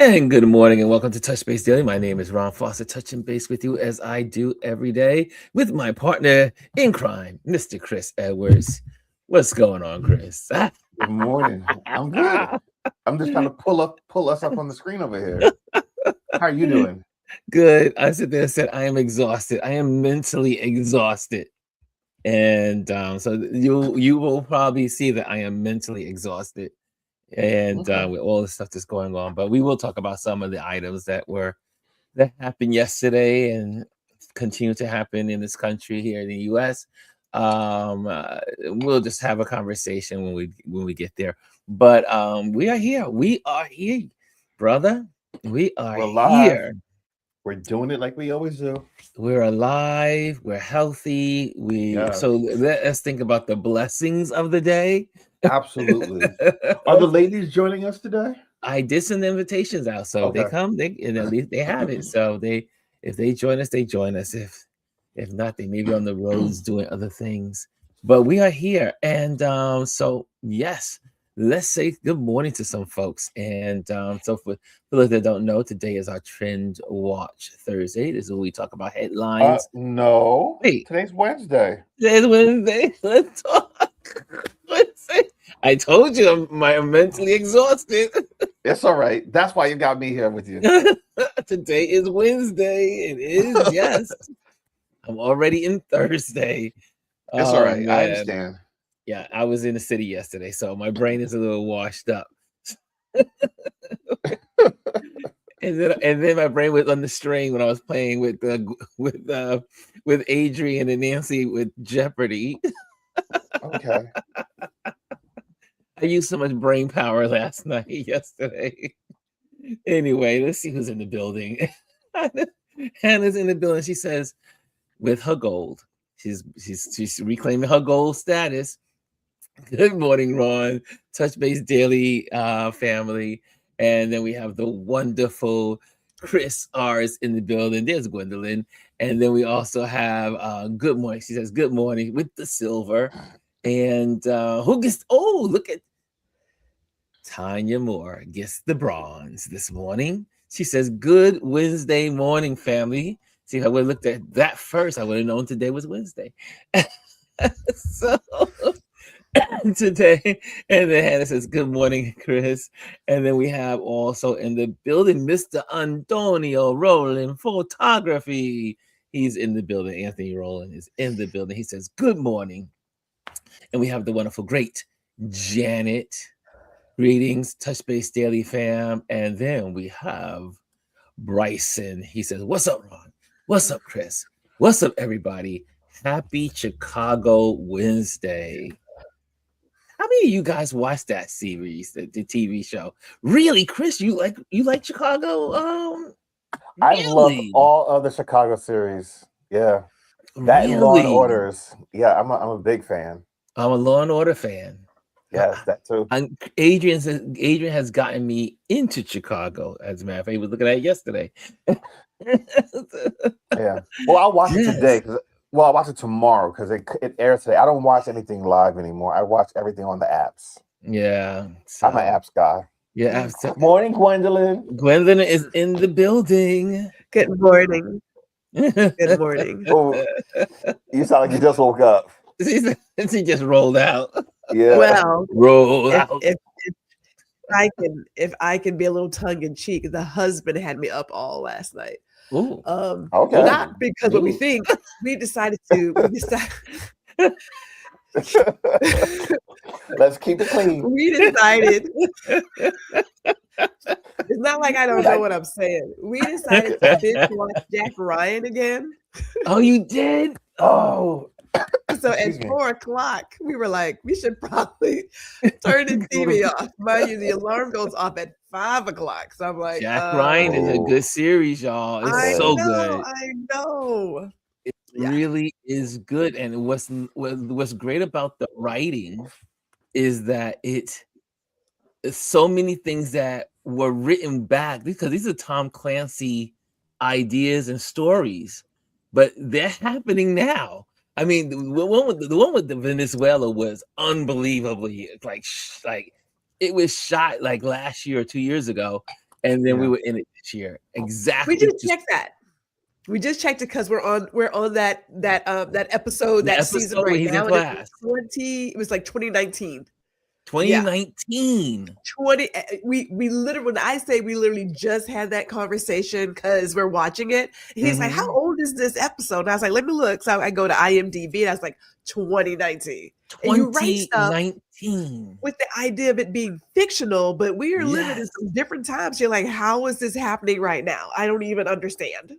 And good morning and welcome to Touch Base Daily. My name is Ron Foster, touching base with you as I do every day with my partner in crime, Mr. Chris Edwards. What's going on, Chris? Good morning. I'm good. I'm just trying to pull us up on the screen over here. How are you doing? Good. I sit there and said, I am exhausted. I am mentally exhausted. And so you will probably see that I am mentally exhausted. And Okay. with all the stuff that's going on, but we will talk about some of the items that happened yesterday and continue to happen in this country here in the U.S. We'll just have a conversation when we get there. But we are here. We are here, brother. We are We're live. here. We're doing it like we always do. We're alive. We're healthy. Yes. So let us think about the blessings of the day. Absolutely. Are the ladies joining us today? I did send invitations out, so if they Okay. come, and at least they have it. So if they join us, they join us. If not, they may be on the roads doing other things. But we are here, and so yes, let's say good morning to some folks. And so for those that don't know, today is our Trend Watch Thursday. This is when we talk about headlines. No. Wait. Today's Wednesday. Today's Wednesday. Let's talk. I told you I'm mentally exhausted. It's all right. That's why you got me here with you. Today is Wednesday. It is, yes. I'm already in Thursday. It's all right. I understand. Yeah, I was in the city yesterday, so my brain is a little washed up. and then my brain was on the string when I was playing with Adrian and Nancy with Jeopardy. Okay. I used so much brain power yesterday. Anyway, let's see who's in the building. Hannah's in the building. She says, with her gold, she's reclaiming her gold status. Good morning, Ron. Touch Base Daily family. And then we have the wonderful Chris R's in the building. There's Gwendolyn. And then we also have good morning. She says, good morning with the silver. And who gets, look at Tanya Moore gets the bronze this morning. She says, good Wednesday morning, family. See, if I would have looked at that first, I would have known today was Wednesday. So today, and then Hannah says, good morning, Chris. And then we have also in the building, Mr. Antonio Rowland Photography. He's in the building. Anthony Rowland is in the building. He says, good morning. And we have the wonderful, great Janet. Greetings, Touch Base Daily fam. And then we have Bryson. He says, what's up, Ron? What's up, Chris? What's up, everybody? Happy Chicago Wednesday. How many of you guys watched that series, the TV show? Really, Chris, you like Chicago? I love all of the Chicago series. Yeah. That and Law and Orders. Yeah, I'm a big fan. I'm a Law and Order fan. Yes, that too. Adrian has gotten me into Chicago. As a matter of fact, he was looking at it yesterday. Yeah. Well, I'll watch it today. I'll watch it tomorrow because it airs today. I don't watch anything live anymore. I watch everything on the apps. Yeah. So, I'm an apps guy. Yeah. Morning, Gwendolyn. Gwendolyn is in the building. Good morning. Good morning. Oh, you sound like you just woke up. She just rolled out. Yeah. Well, roll out. If I can be a little tongue in cheek, the husband had me up all last night. Ooh. Okay. Not because what we think. We decided. Let's keep it clean. We decided. It's not like I don't know what I'm saying. We decided to binge watch Jack Ryan again. Oh, you did? Oh. So at 4:00, we were like, we should probably turn the TV off. Mind you, the alarm goes off at 5:00. So I'm like, Jack Ryan is a good series, y'all. It's so good. I know. It really is good. And what's great about the writing is that it's so many things that were written back because these are Tom Clancy ideas and stories, but they're happening now. I mean, the one with the Venezuela was unbelievably like it was shot like last year or 2 years ago, And then we were in it this year. Exactly. We just checked that. We just checked it because we're on that episode, that season right he's now. In class. It was like 2019. 2019. Yeah. We literally, when I say we literally just had that conversation because we're watching it. He's like, how old is this episode? And I was like, let me look. So I go to IMDb and I was like, 2019. And you write stuff with the idea of it being fictional, but we are living in some different times. You're like, how is this happening right now? I don't even understand.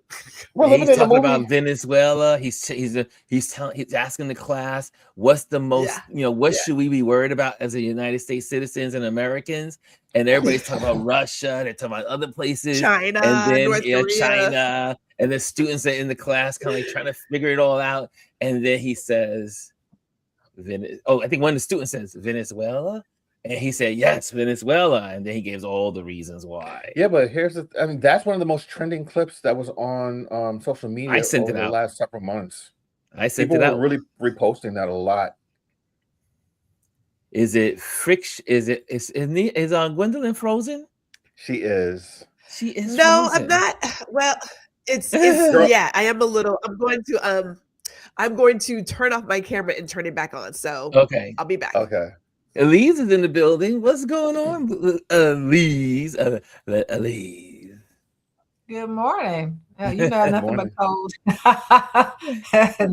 Well, he's talking about Venezuela. He's asking the class, what's the most, what should we be worried about as a United States citizens and Americans? And everybody's talking about Russia. They're talking about other places, China, and then North Korea. China, and the students are in the class kind of like trying to figure it all out. And then he says, I think one of the students says Venezuela, and he said yes, Venezuela, and then he gives all the reasons why. Yeah, but that's one of the most trending clips that was on social media over the last several months. People were really reposting that a lot. Is it friction? Is Gwendolyn frozen? She is. She is. No, frozen. I'm not. Well, it's yeah. I am a little. I'm going to turn off my camera and turn it back on. So okay, I'll be back. Okay. Elise is in the building. What's going on, Elise? Elise. Good morning. You know, nothing but cold.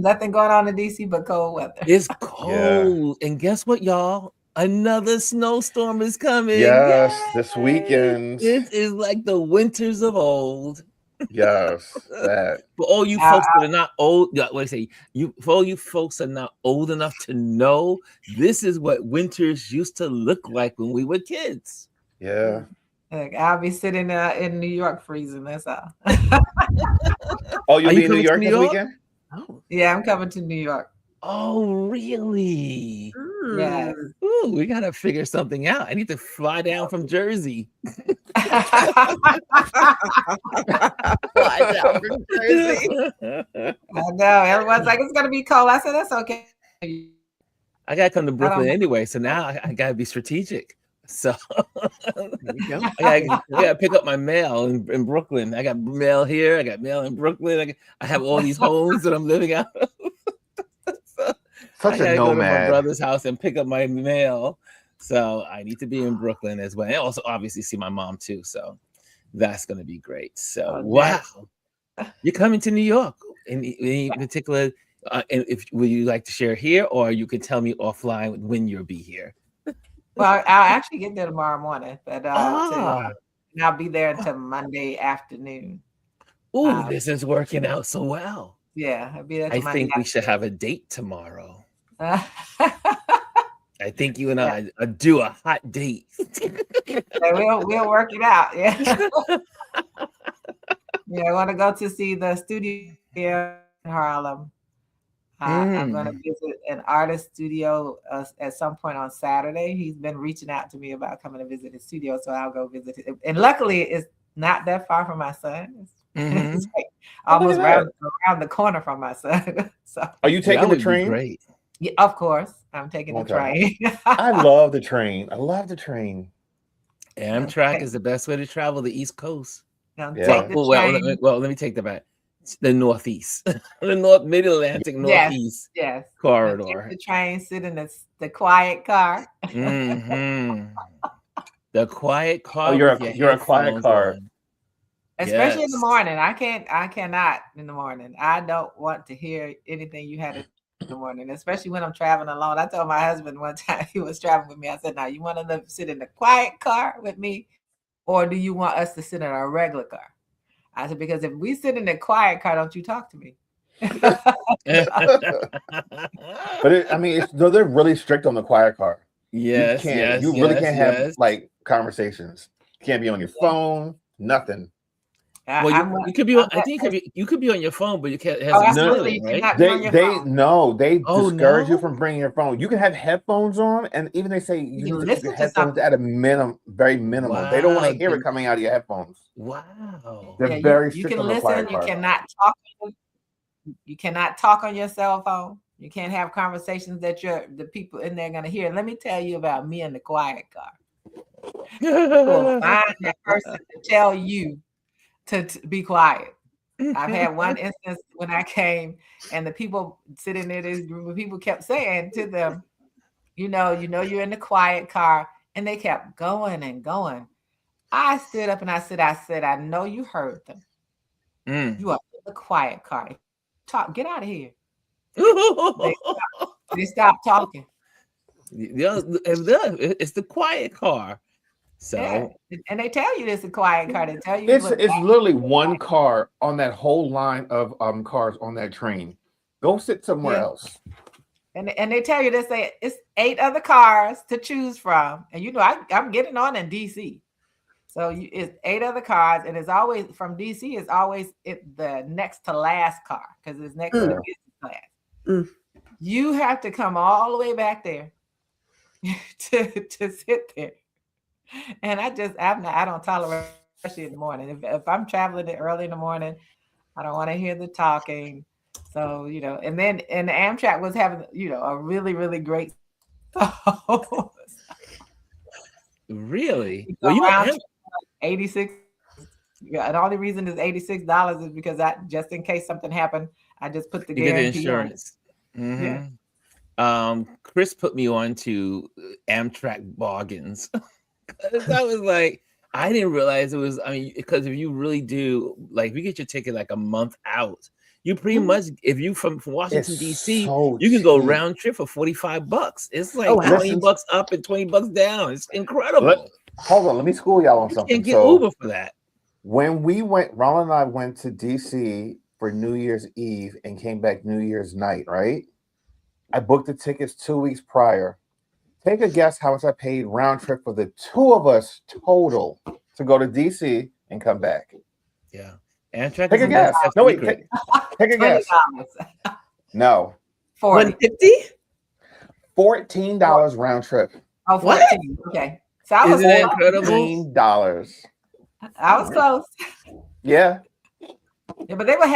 Nothing going on in DC but cold weather. It's cold, and guess what, y'all? Another snowstorm is coming. Yes, this weekend. It is like the winters of old. Yes, that. For all you folks that are not old, for all you folks that are not old enough to know, this is what winters used to look like when we were kids. Yeah. Look, I'll be sitting in New York freezing. That's all. Oh, you'll be in New York this weekend? Oh. Yeah, I'm coming to New York. Oh, really? Yes. Ooh, we gotta figure something out. I need to fly down from Jersey. Fly down from Jersey. I know. Everyone's like, it's gonna be cold. I said, that's okay. I gotta come to Brooklyn anyway, so now I gotta be strategic. So I gotta pick up my mail in Brooklyn. I got mail here. I got mail in Brooklyn. I have all these homes that I'm living out of. Such a nomad. Go to my brother's house and pick up my mail. So I need to be in Brooklyn as well. And also obviously see my mom too. So that's going to be great. So wow. You're coming to New York. Any particular, and would you like to share here, or you can tell me offline when you'll be here? Well, I'll actually get there tomorrow morning, but I'll be there until Monday afternoon. Oh, this is working out so well. Yeah, I'll be there. I think we should have a date tomorrow. I think you and I do a hot date. We'll work it out. Yeah. Yeah, I want to go to see the studio in Harlem. I'm going to visit an artist studio at some point on Saturday. He's been reaching out to me about coming to visit his studio, so I'll go visit it. And luckily, it's not that far from my son. It's like almost around the corner from my son. So, are you taking the train? Great. Yeah, of course, I'm taking the train. I love the train. I love the train. Amtrak is the best way to travel the East Coast. Let me take that back. The Northeast, the Mid-Atlantic Northeast corridor. Take the train, sit in the quiet car. The quiet car. Oh, you're a quiet car. Especially in the morning. I cannot in the morning. I don't want to hear anything you had in the morning, especially when I'm traveling alone. I told my husband one time, he was traveling with me, I said, now you want to sit in the quiet car with me, or do you want us to sit in a regular car? I said, because if we sit in the quiet car, don't you talk to me. But they're really strict on the quiet car. Yes, you really can't have like conversations. You can't be on your phone, nothing. Well, you could be on. I think you could be on your phone, but you can't. Absolutely, right? They discourage you from bringing your phone. You can have headphones on, and even they say you need to keep your headphones at a very minimum. Wow. They don't want to hear it coming out of your headphones. Wow, they're very strict. You can on the listen. You cannot talk. You cannot talk on your cell phone. You can't have conversations that the people in there are going to hear. Let me tell you about me in the quiet car. will find that person to tell you to be quiet. I've had one instance when I came and the people sitting there, this group of people kept saying to them, you're in the quiet car. And they kept going and going. I stood up and I said, I know you heard them. You are in the quiet car. Get out of here. They stopped talking. It's the quiet car. So, yeah. And they tell you it's a quiet car. They tell you it's literally one car on that whole line of cars on that train. Go sit somewhere else. And they tell you it's 8 other cars to choose from. And I'm getting on in DC. So it's 8 other cars, and it's always from DC. It's always the next to last car because it's next to the business class. You have to come all the way back there to sit there. And I don't tolerate, especially in the morning. If I'm traveling early in the morning, I don't want to hear the talking. So, and the Amtrak was having, a really, really great. Really? Well, 86. Yeah, and the only reason is $86 is because just in case something happened, I just put the guarantee insurance. Yeah. Chris put me on to Amtrak bargains. I was like, I didn't realize it was. I mean, because if you really do, like, if you get your ticket like a month out, you pretty much, if you from Washington D.C., you can go round trip for $45. It's like $20 up and $20 down. It's incredible. Hold on, let me school y'all on something. You can't get Uber for that. When Ronald and I went to DC for New Year's Eve and came back New Year's night, right? I booked the tickets 2 weeks prior. Take a guess how much I paid round trip for the 2 of us total to go to DC and come back. Yeah. Amtrak. Take a guess. No, wait. Take a guess. No. $150? $14 round trip. Oh, 14. Okay. So I was incredible? $14. I was close. Yeah. Yeah, but they were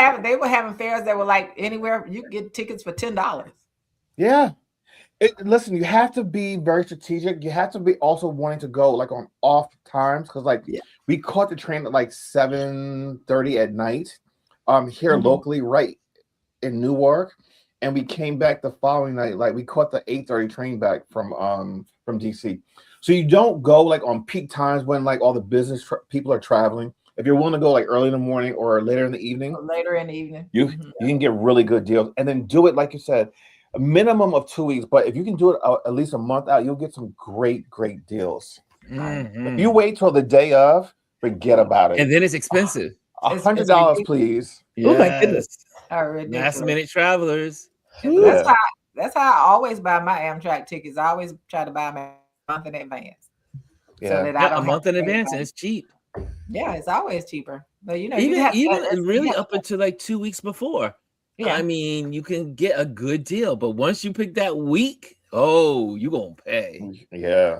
having fares that were like anywhere you could get tickets for $10. Yeah. Listen, you have to be very strategic. You have to be also wanting to go like on off times because we caught the train at like 7:30 at night here locally, right in Newark, and we came back the following night. Like we caught the 8:30 train back from DC. So you don't go like on peak times when like all the business people are traveling. If you're willing to go like early in the morning or later in the evening, you can get really good deals, and then do it like you said. A minimum of 2 weeks, but if you can do it at least a month out, you'll get some great deals. If you wait till the day of, forget about it. And then it's expensive. $100, please. Yes. Oh my goodness! Last minute travelers. That's how I always buy my Amtrak tickets. I always try to buy them a month in advance. Yeah, so that I don't a month in advance, and it's cheap. Yeah, it's always cheaper. But even really up until like 2 weeks before. Yeah. I mean, you can get a good deal, but once you pick that week, you're gonna pay. Yeah,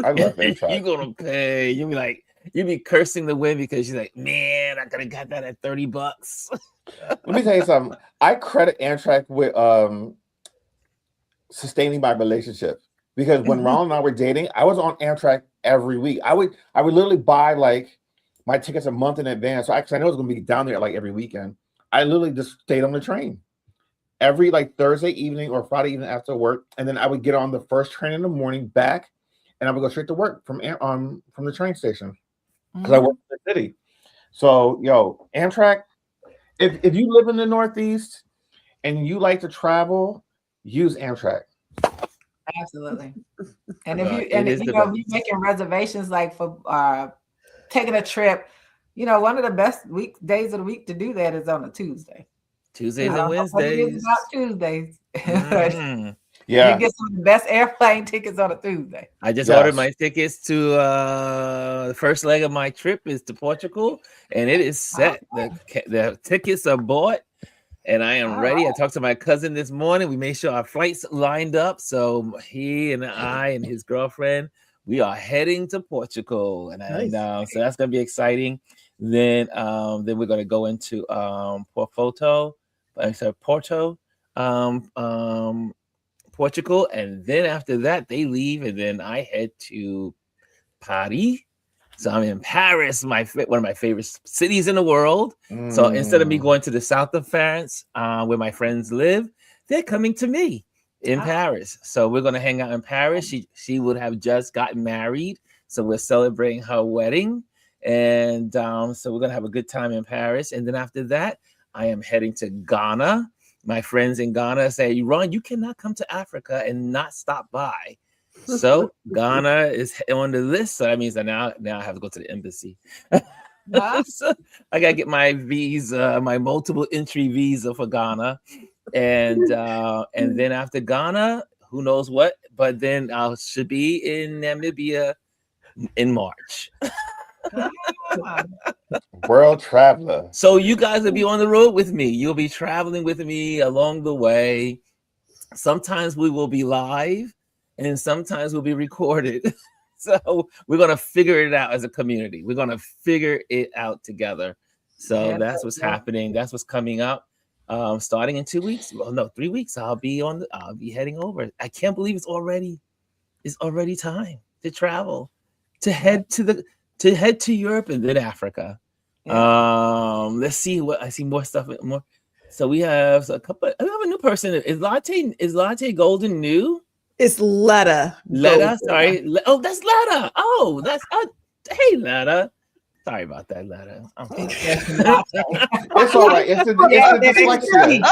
I love Amtrak. You're gonna pay. You'll be cursing the wind because you're like, man, I could have got that at $30. Let me tell you something. I credit Amtrak with sustaining my relationship because when Ronald and I were dating, I was on Amtrak every week. I would literally buy like my tickets a month in advance. So actually, I know it was gonna be down there like every weekend. I literally just stayed on the train every like Thursday evening or Friday evening after work, and then I would get on the first train in the morning back, and I would go straight to work from the train station because I work in the city. So, Amtrak. If you live in the Northeast and you like to travel, use Amtrak. Absolutely. And if you're making reservations like for taking a trip. One of the best days of the week to do that is on a Tuesday. Tuesdays and Wednesdays. About Tuesdays. Yeah. You get some of the best airplane tickets on a Tuesday. I just ordered my tickets to the first leg of my trip is to Portugal, and it is set. The tickets are bought, and I am ready. I talked to my cousin this morning. We made sure our flights lined up. So he and I and his girlfriend, we are heading to Portugal, and so that's gonna be exciting. Then we're gonna go into Porto, Portugal, and then after that they leave, and then I head to party. So I'm in Paris, one of my favorite cities in the world. So instead of me going to the south of France, where my friends live, they're coming to me in Paris. So we're going to hang out in Paris. She would have just gotten married. So we're celebrating her wedding. And so we're going to have a good time in Paris. And then after that, I am heading to Ghana. My friends in Ghana say, Ron, you cannot come to Africa and not stop by. So Ghana is on the list. So that means that now I have to go to the embassy. So I gotta get my visa, my multiple entry visa for Ghana. And then after Ghana, who knows what, but then I should be in Namibia in March. World traveler. So you guys will be on the road with me. You'll be traveling with me along the way. Sometimes we will be live and sometimes we'll be recorded. So we're going to figure it out as a community. We're going to figure it out together. So that's what's happening. That's what's coming up. Starting in 2 weeks. Well, no, 3 weeks. I'll be heading over. I can't believe it's already time to travel, to head to Europe and then Africa. Let's see what I see more stuff. More. So we have a couple. I have a new person. Is Latte Golden new? It's Letta. Letta, sorry. Oh, that's Letta. Oh, that's hey Letta. Sorry about that, Letta. It's all right. It's the dyslexia.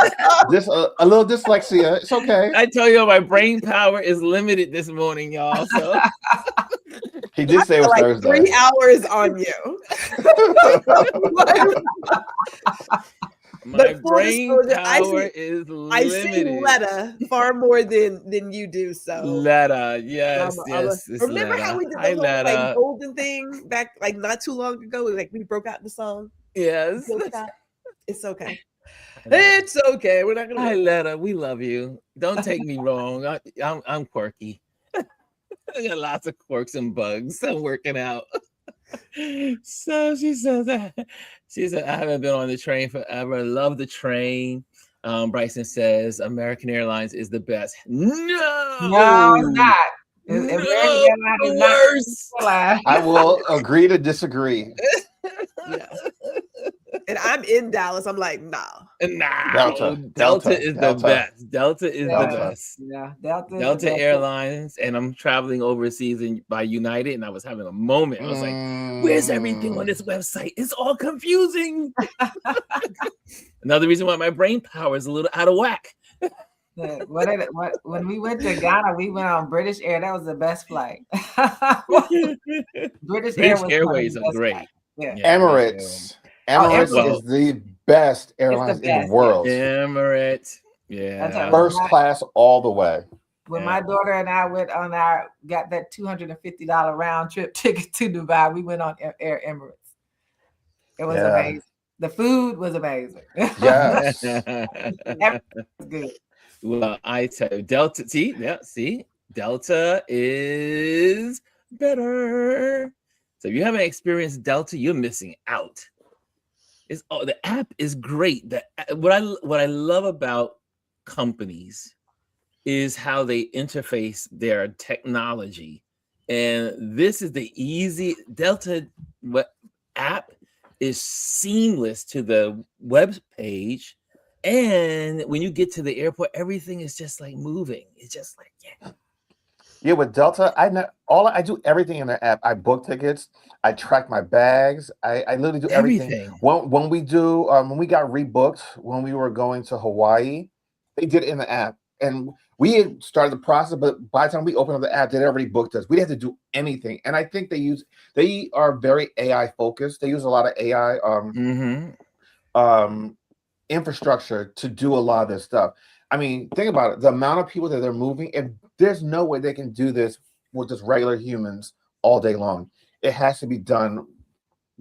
Just a little dyslexia. It's okay. I tell you, my brain power is limited this morning, y'all. So he did say it was like Thursday. 3 hours on you. My brain power is limited. I see Letta far more than you do. So Letta, yes. Remember Letta. how we did the Hi, whole Letta. golden thing back like not too long ago? Like we broke out the song. Yes. It's okay. It's okay. We're not gonna. Hi, Letta. We love you. Don't take me wrong. I'm quirky. I got lots of quirks and bugs. I'm working out. So she said, I haven't been on the train forever. I love the train. Bryson says American Airlines is the best. No, it's not. American Airlines is worse. Not. I will agree to disagree. Yeah. And I'm in Dallas. I'm like, nah. Delta is the best. Delta is the best. Yeah, Delta Airlines, and I'm traveling overseas by United, and I was having a moment. I was like, "Where's everything on this website? It's all confusing." Another reason why my brain power is a little out of whack. When we went to Ghana, we went on British Air. That was the best flight. British Airways are great. Yeah. Emirates. Emirates is the best airlines in the world. Emirates, yeah, first class all the way. When my daughter and I got that $250 round trip ticket to Dubai, we went on Air Emirates. It was amazing. The food was amazing. Yes, good. Well, I tell you, Delta. Delta is better. So if you haven't experienced Delta, you're missing out. The app is great. What I love about companies is how they interface their technology, and this is the easy Delta app is seamless to the web page, and when you get to the airport, everything is just like moving. It's just like Yeah, with Delta, I do everything in their app. I book tickets, I track my bags, I literally do everything. When we got rebooked when we were going to Hawaii, they did it in the app, and we had started the process. But by the time we opened up the app, they'd already booked us. We didn't have to do anything, and I think they are very AI focused. They use a lot of AI infrastructure to do a lot of this stuff. I mean, think about it. The amount of people that they're moving, and there's no way they can do this with just regular humans all day long. It has to be done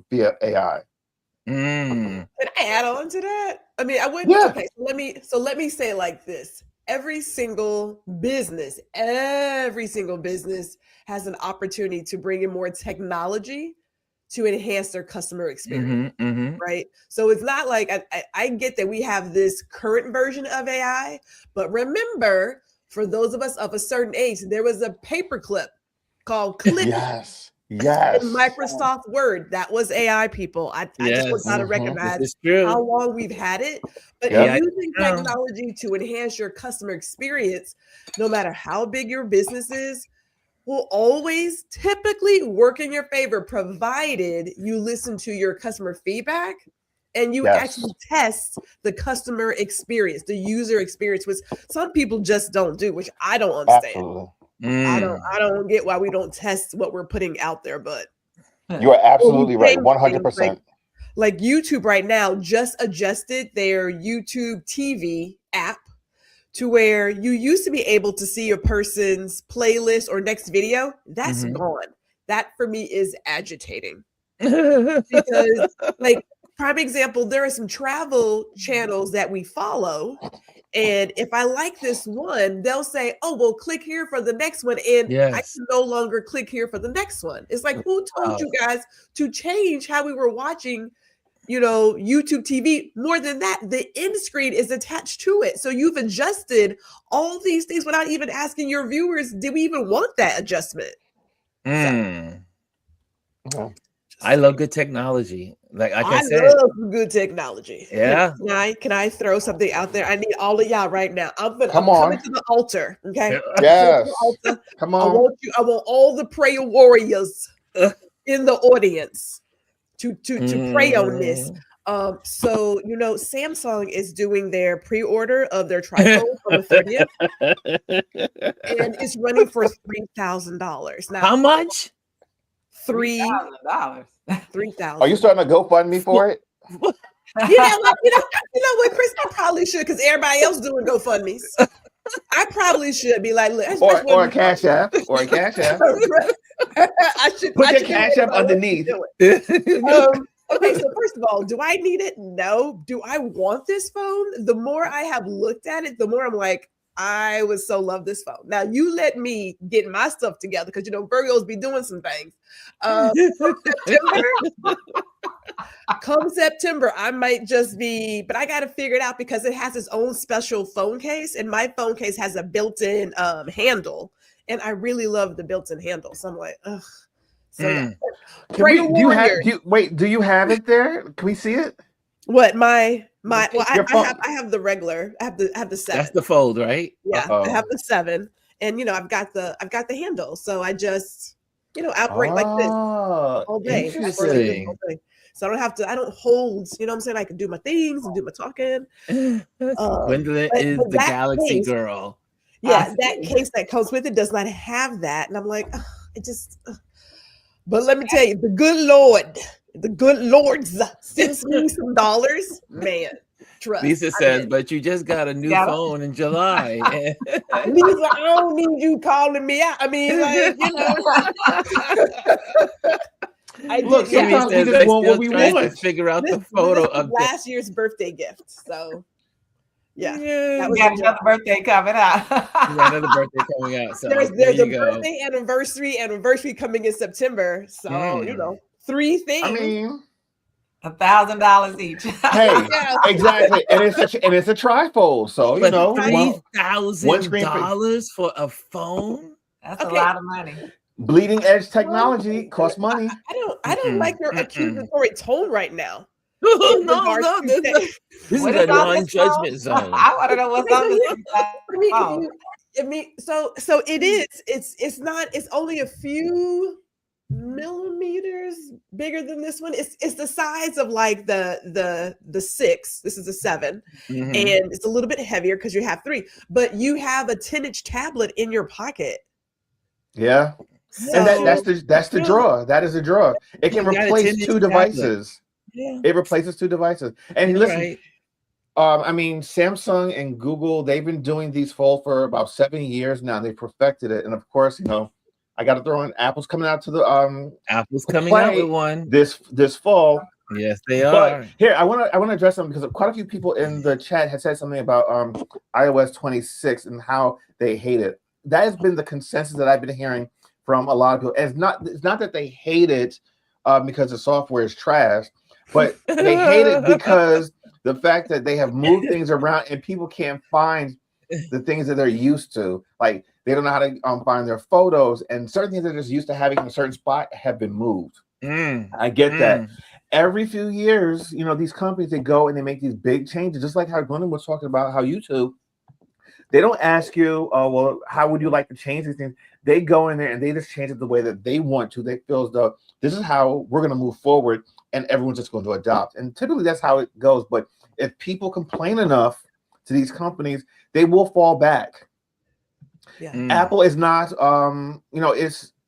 via AI. Can I add on to that? I mean, I wouldn't. Yeah. Okay, let me say it like this. Every single business has an opportunity to bring in more technology to enhance their customer experience, right? So it's not like I get that we have this current version of AI, but remember, for those of us of a certain age, there was a paperclip called Clippy. Yes. Yes. In Microsoft Word, that was AI, people. I just want y'all to Mhm. recognize This is true. how long we've had it. But Yep. using technology to enhance your customer experience, no matter how big your business is, will always typically work in your favor, provided you listen to your customer feedback and you Yes. actually test the customer experience, the user experience, which some people just don't do, which I don't understand. Absolutely. I don't get why we don't test what we're putting out there, but You are absolutely right. change 100%. like YouTube right now just adjusted their YouTube TV app to where you used to be able to see a person's playlist or next video. That's gone. That for me is agitating because, like, prime example, there are some travel channels that we follow. And if I like this one, they'll say, oh, well, click here for the next one. And I can no longer click here for the next one. It's like, who told you guys to change how we were watching, YouTube TV? More than that, the end screen is attached to it. So you've adjusted all these things without even asking your viewers, did we even want that adjustment? I love good technology. Like I said, love good technology. Yeah. Can I throw something out there? I need all of y'all right now. I'm coming to the altar. Okay. Yes. Come on. I want all the prayer warriors in the audience to pray on this. So Samsung is doing their pre-order of their triphone on the 30th, and it's running for $3,000. Now, how much? $3,000. $3,000. Are you starting to GoFundMe for it? You know what, Chris? I probably should, because everybody else doing GoFundMes. I probably should be like, look, or a Cash App, or a Cash App. I should put your Cash App underneath. Okay, so first of all, do I need it? No. Do I want this phone? The more I have looked at it, the more I'm like, I would so love this phone. Now you let me get my stuff together, because Virgos be doing some things. Come September, I might just be, but I got to figure it out, because it has its own special phone case, and my phone case has a built-in handle, and I really love the built-in handle. So I'm like, ugh. So yeah. Do you have it there? Can we see it? What I have the regular. I have the 7. That's the fold, right? Yeah, I have the 7, and I've got the handle. So I just operate like this all day. Interesting. So I don't hold. You know what I'm saying? I can do my things and do my talking. Gwendolyn is the Galaxy girl. Yeah, that case that comes with it does not have that, and I'm like, But let me tell you, the good Lords sends me some dollars, man. Trust. Lisa says, but you just got a new phone in July. Lisa, I don't need you calling me out. I mean, Look, sometimes we just want what we want. To figure out the photo of last year's birthday gift. So, yeah. That was another birthday coming out. Another birthday coming out. So there's a birthday anniversary coming in September. So, 3 things. I mean, $1,000 each. Hey, exactly, and it's a trifold. So $3,000 for a phone. That's a lot of money. Bleeding edge technology costs money. I don't like your accusatory tone right now. No, this is a non-judgment zone. I want to know what's on this. So it is. It's only a few millimeters bigger than this one. It's the size of like the 6. This is a 7, and it's a little bit heavier because you have 3. But you have a 10-inch tablet in your pocket. Yeah, and that's the draw. That is a draw. It can replace 2 devices. Yeah. It replaces 2 devices. And listen, I mean, Samsung and Google, they've been doing these fold for about 7 years now. They perfected it, and of course, I got to throw in Apple's coming out to the Apple's coming out with one this fall. Yes, they are. But here, I want to address them, because quite a few people in the chat had said something about iOS 26 and how they hate it. That has been the consensus that I've been hearing from a lot of people. And it's not that they hate it because the software is trash, but they hate it because the fact that they have moved things around and people can't find the things that they're used to. Like, They don't know how to find their photos, and certain things they're just used to having in a certain spot have been moved. I get that. Every few years, these companies, they go and they make these big changes, just like how Glennon was talking about how YouTube, they don't ask you, well, how would you like to change these things? They go in there and they just change it the way that they want to. They feel as though this is how we're going to move forward, and everyone's just going to adopt. And typically that's how it goes. But if people complain enough to these companies, they will fall back. Yeah. Apple is not,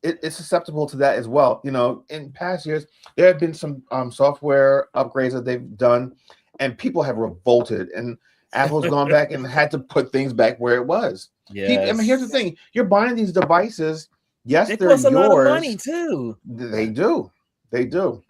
it's susceptible to that as well. In past years, there have been some software upgrades that they've done, and people have revolted. And Apple's gone back and had to put things back where it was. Yeah. Here's the thing: you're buying these devices. Yes, They they're cost yours. a lot of money too. They do. They do.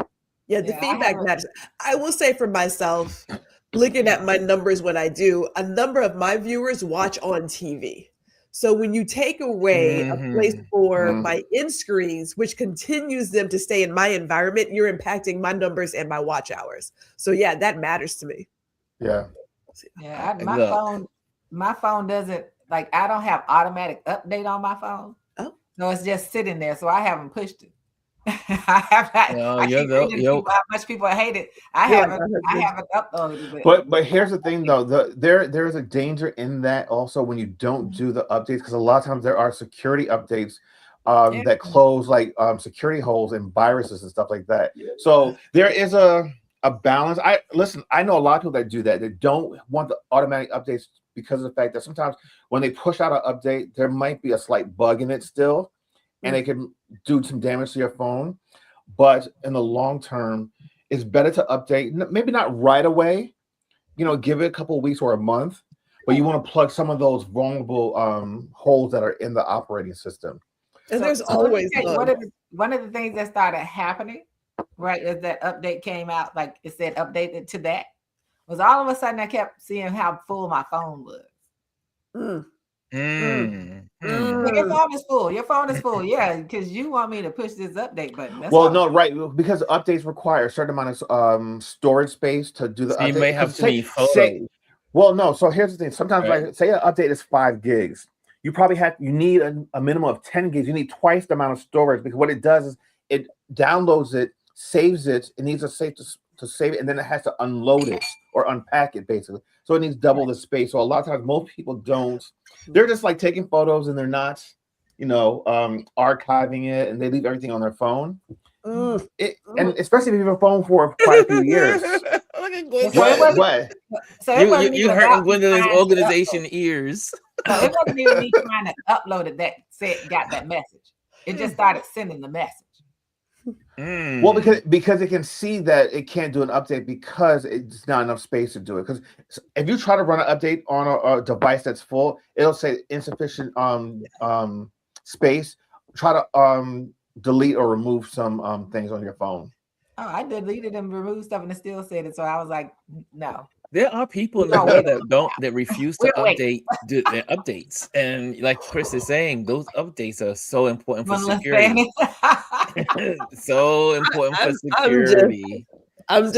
Yeah, the feedback matters. I will say for myself, looking at my numbers when I do, a number of my viewers watch on TV. So when you take away a place for my end screens, which continues them to stay in my environment, you're impacting my numbers and my watch hours. So yeah, that matters to me. Yeah. Yeah, my phone doesn't, like, I don't have automatic update on my phone. Oh. So it's just sitting there. So I haven't pushed it. I have not. I keep reading people, how much people hate it. I haven't uploaded it. But here's the thing though, there's a danger in that also when you don't do the updates, because a lot of times there are security updates that close like security holes and viruses and stuff like that. So there is a balance. I know a lot of people that do that. They don't want the automatic updates because of the fact that sometimes when they push out an update, there might be a slight bug in it still, and it can do some damage to your phone. But in the long term, it's better to update, maybe not right away, give it a couple of weeks or a month, but you want to plug some of those vulnerable holes that are in the operating system. And there's always one of the things that started happening, right, as that update came out, like it said updated to that, was all of a sudden I kept seeing how full my phone was. Your phone is full. Your phone is full. Yeah, because you want me to push this update button. Right, because updates require a certain amount of storage space to do the update. You may have to be photos. No. So here's the thing. Sometimes, like, say an update is 5 gigs. You probably you need a minimum of 10 gigs. You need twice the amount of storage, because what it does is it downloads it, saves it. It needs a safe to save it, and then it has to unload it or unpack it, basically. So it needs double the space. So a lot of times, most people don't. They're just like taking photos, and they're not, archiving it, and they leave everything on their phone. And especially if you have a phone for quite a few years. What? So you hurting Gwendolyn's organization ears. So it wasn't even me trying to upload it that got that message. It just started sending the message. Well, because it can see that it can't do an update because it's not enough space to do it. Because if you try to run an update on a device that's full, it'll say insufficient space. Try to delete or remove some things on your phone. Oh, I deleted and removed stuff, and it still said it. So I was like, no. There are people in the world that refuse to update their updates, and like Chris is saying, those updates are so important for security. So important for security. I'm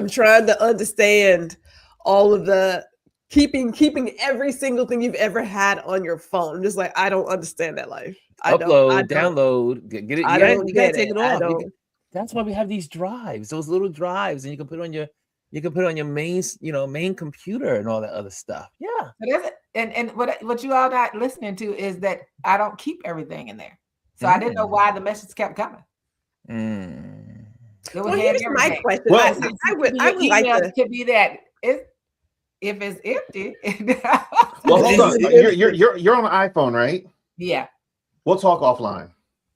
trying to understand all of the keeping every single thing you've ever had on your phone. I'm just like, I don't understand that life. Download, get it. You gotta take it off. That's why we have these drives, those little drives, and you can put it on your main computer and all that other stuff. Yeah. And what you all not listening to is that I don't keep everything in there. So I didn't know why the message kept coming. Here's my question. Well, I would like to be that if it's empty. Well, hold on. You're on an iPhone, right? Yeah. We'll talk offline.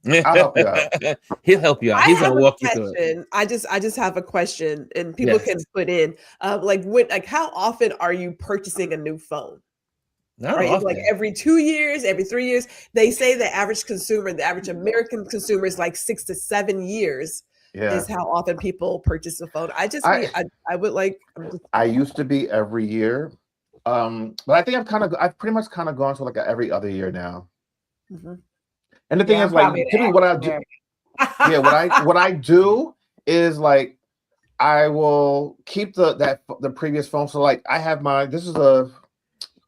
I'll help you out. He'll help you out. He's gonna walk you through it. I just have a question, and people can put in how often are you purchasing a new phone? Like every 2 years, every 3 years. They say the average American consumer is like 6 to 7 years. Is how often people purchase a phone. I used to be every year, but I think I've pretty much gone to like every other year now. And the thing is, like, typically what I do, what I do is like I will keep the previous phone. So like I have this is a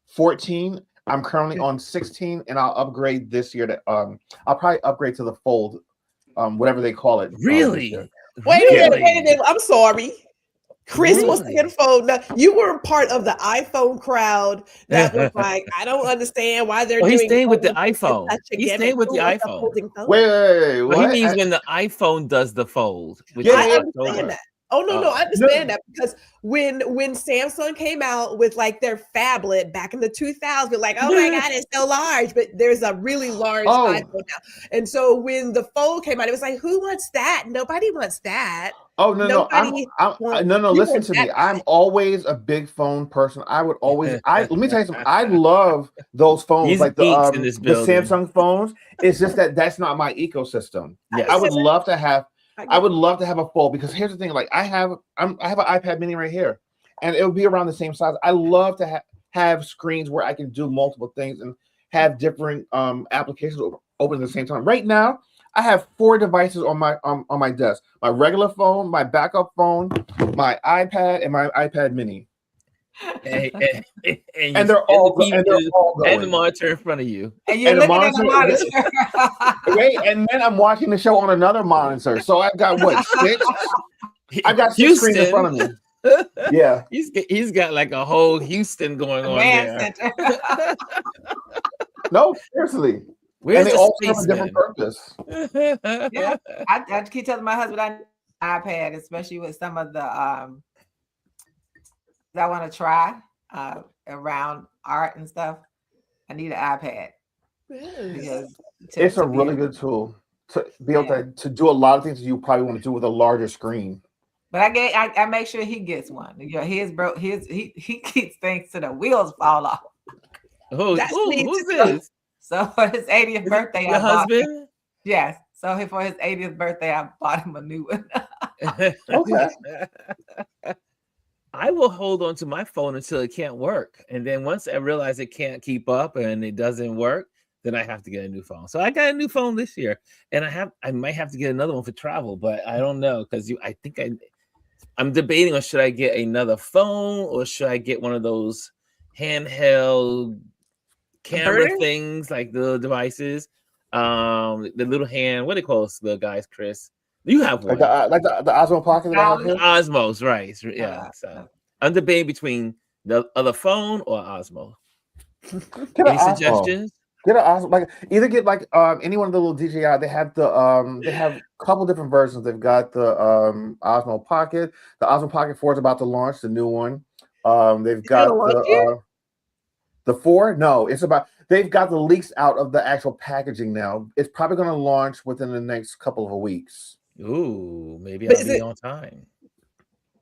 14. I'm currently on 16, and I'll upgrade this year to I'll probably upgrade to the Fold, whatever they call it. This Really? year. Wait a minute, Really? wait a minute. I'm sorry. Chris wants to Really? get a phone. Now, you were part of the iPhone crowd that was like, I don't understand why they're Oh, he's doing staying with the phones. It's iPhone. such a He's gimmick. staying with Who the wants a iPhone. folding phone? Wait, Well, what? he means when the iPhone does the fold. Which Yeah, is I yeah. understand October. that. Oh no, Oh. I understand that because when Samsung came out with like their phablet back in the 2000s, we're like, oh my god, it's so large, but there's a really large Oh. iPhone now. And so when the Fold came out, it was like, who wants that? Nobody wants that. Oh no, Nobody wants- no. you Listen want to me. that I'm guy. always a big phone person. I would always. Let me tell you something. I love those phones, He's like geeks in this the building. Samsung phones. It's just that's not my ecosystem. Yes. I would love to have. I I would love to have a Fold because here's the thing. Like I have an iPad Mini right here, and it would be around the same size. I love to have screens where I can do multiple things and have different applications open at the same time. Right now, I have 4 devices on my desk: my regular phone, my backup phone, my iPad, and my iPad Mini. And they're all going. And the monitor in front of you. And you're And the looking at the monitor. Wait, and then I'm watching the show on another monitor. So I've got what, 6? I've got 6 screens in front of me. Yeah, He's got like a whole Houston going on Command there. center. no, seriously. Where's And they the all have a spaceman? different purpose. Yeah, I keep telling my husband I need an iPad, especially with some of the I want to try around art and stuff. I need an iPad because It's a really good tool to be able to do a lot of things you probably want to do with a larger screen. But I make sure he gets one. You know, his broke. He keeps things to the wheels fall off. Who's this? So for his 80th birthday, Your husband? Yes. So for his 80th birthday, I bought him a new one. Okay. I will hold on to my phone until it can't work. And then once I realize it can't keep up and it doesn't work, then I have to get a new phone. So I got a new phone this year. And I might have to get another one for travel, but I don't know because I'm debating on should I get another phone or should I get one of those handheld camera things like the devices, the little hand. What do they call the guys, Chris? You have one, like the Osmo Pocket that I have here? Osmos, right? Yeah. So I'm debating between the other phone or Osmo. Any suggestions? Get an Osmo, like either get like any one of the little DJI. They have they have a couple different versions. They've got the Osmo Pocket. The Osmo Pocket 4 is about to launch, the new one. They've got the 4. No, they've got the leaks out of the actual packaging now. It's probably going to launch within the next couple of weeks. Ooh, maybe I'll be on time.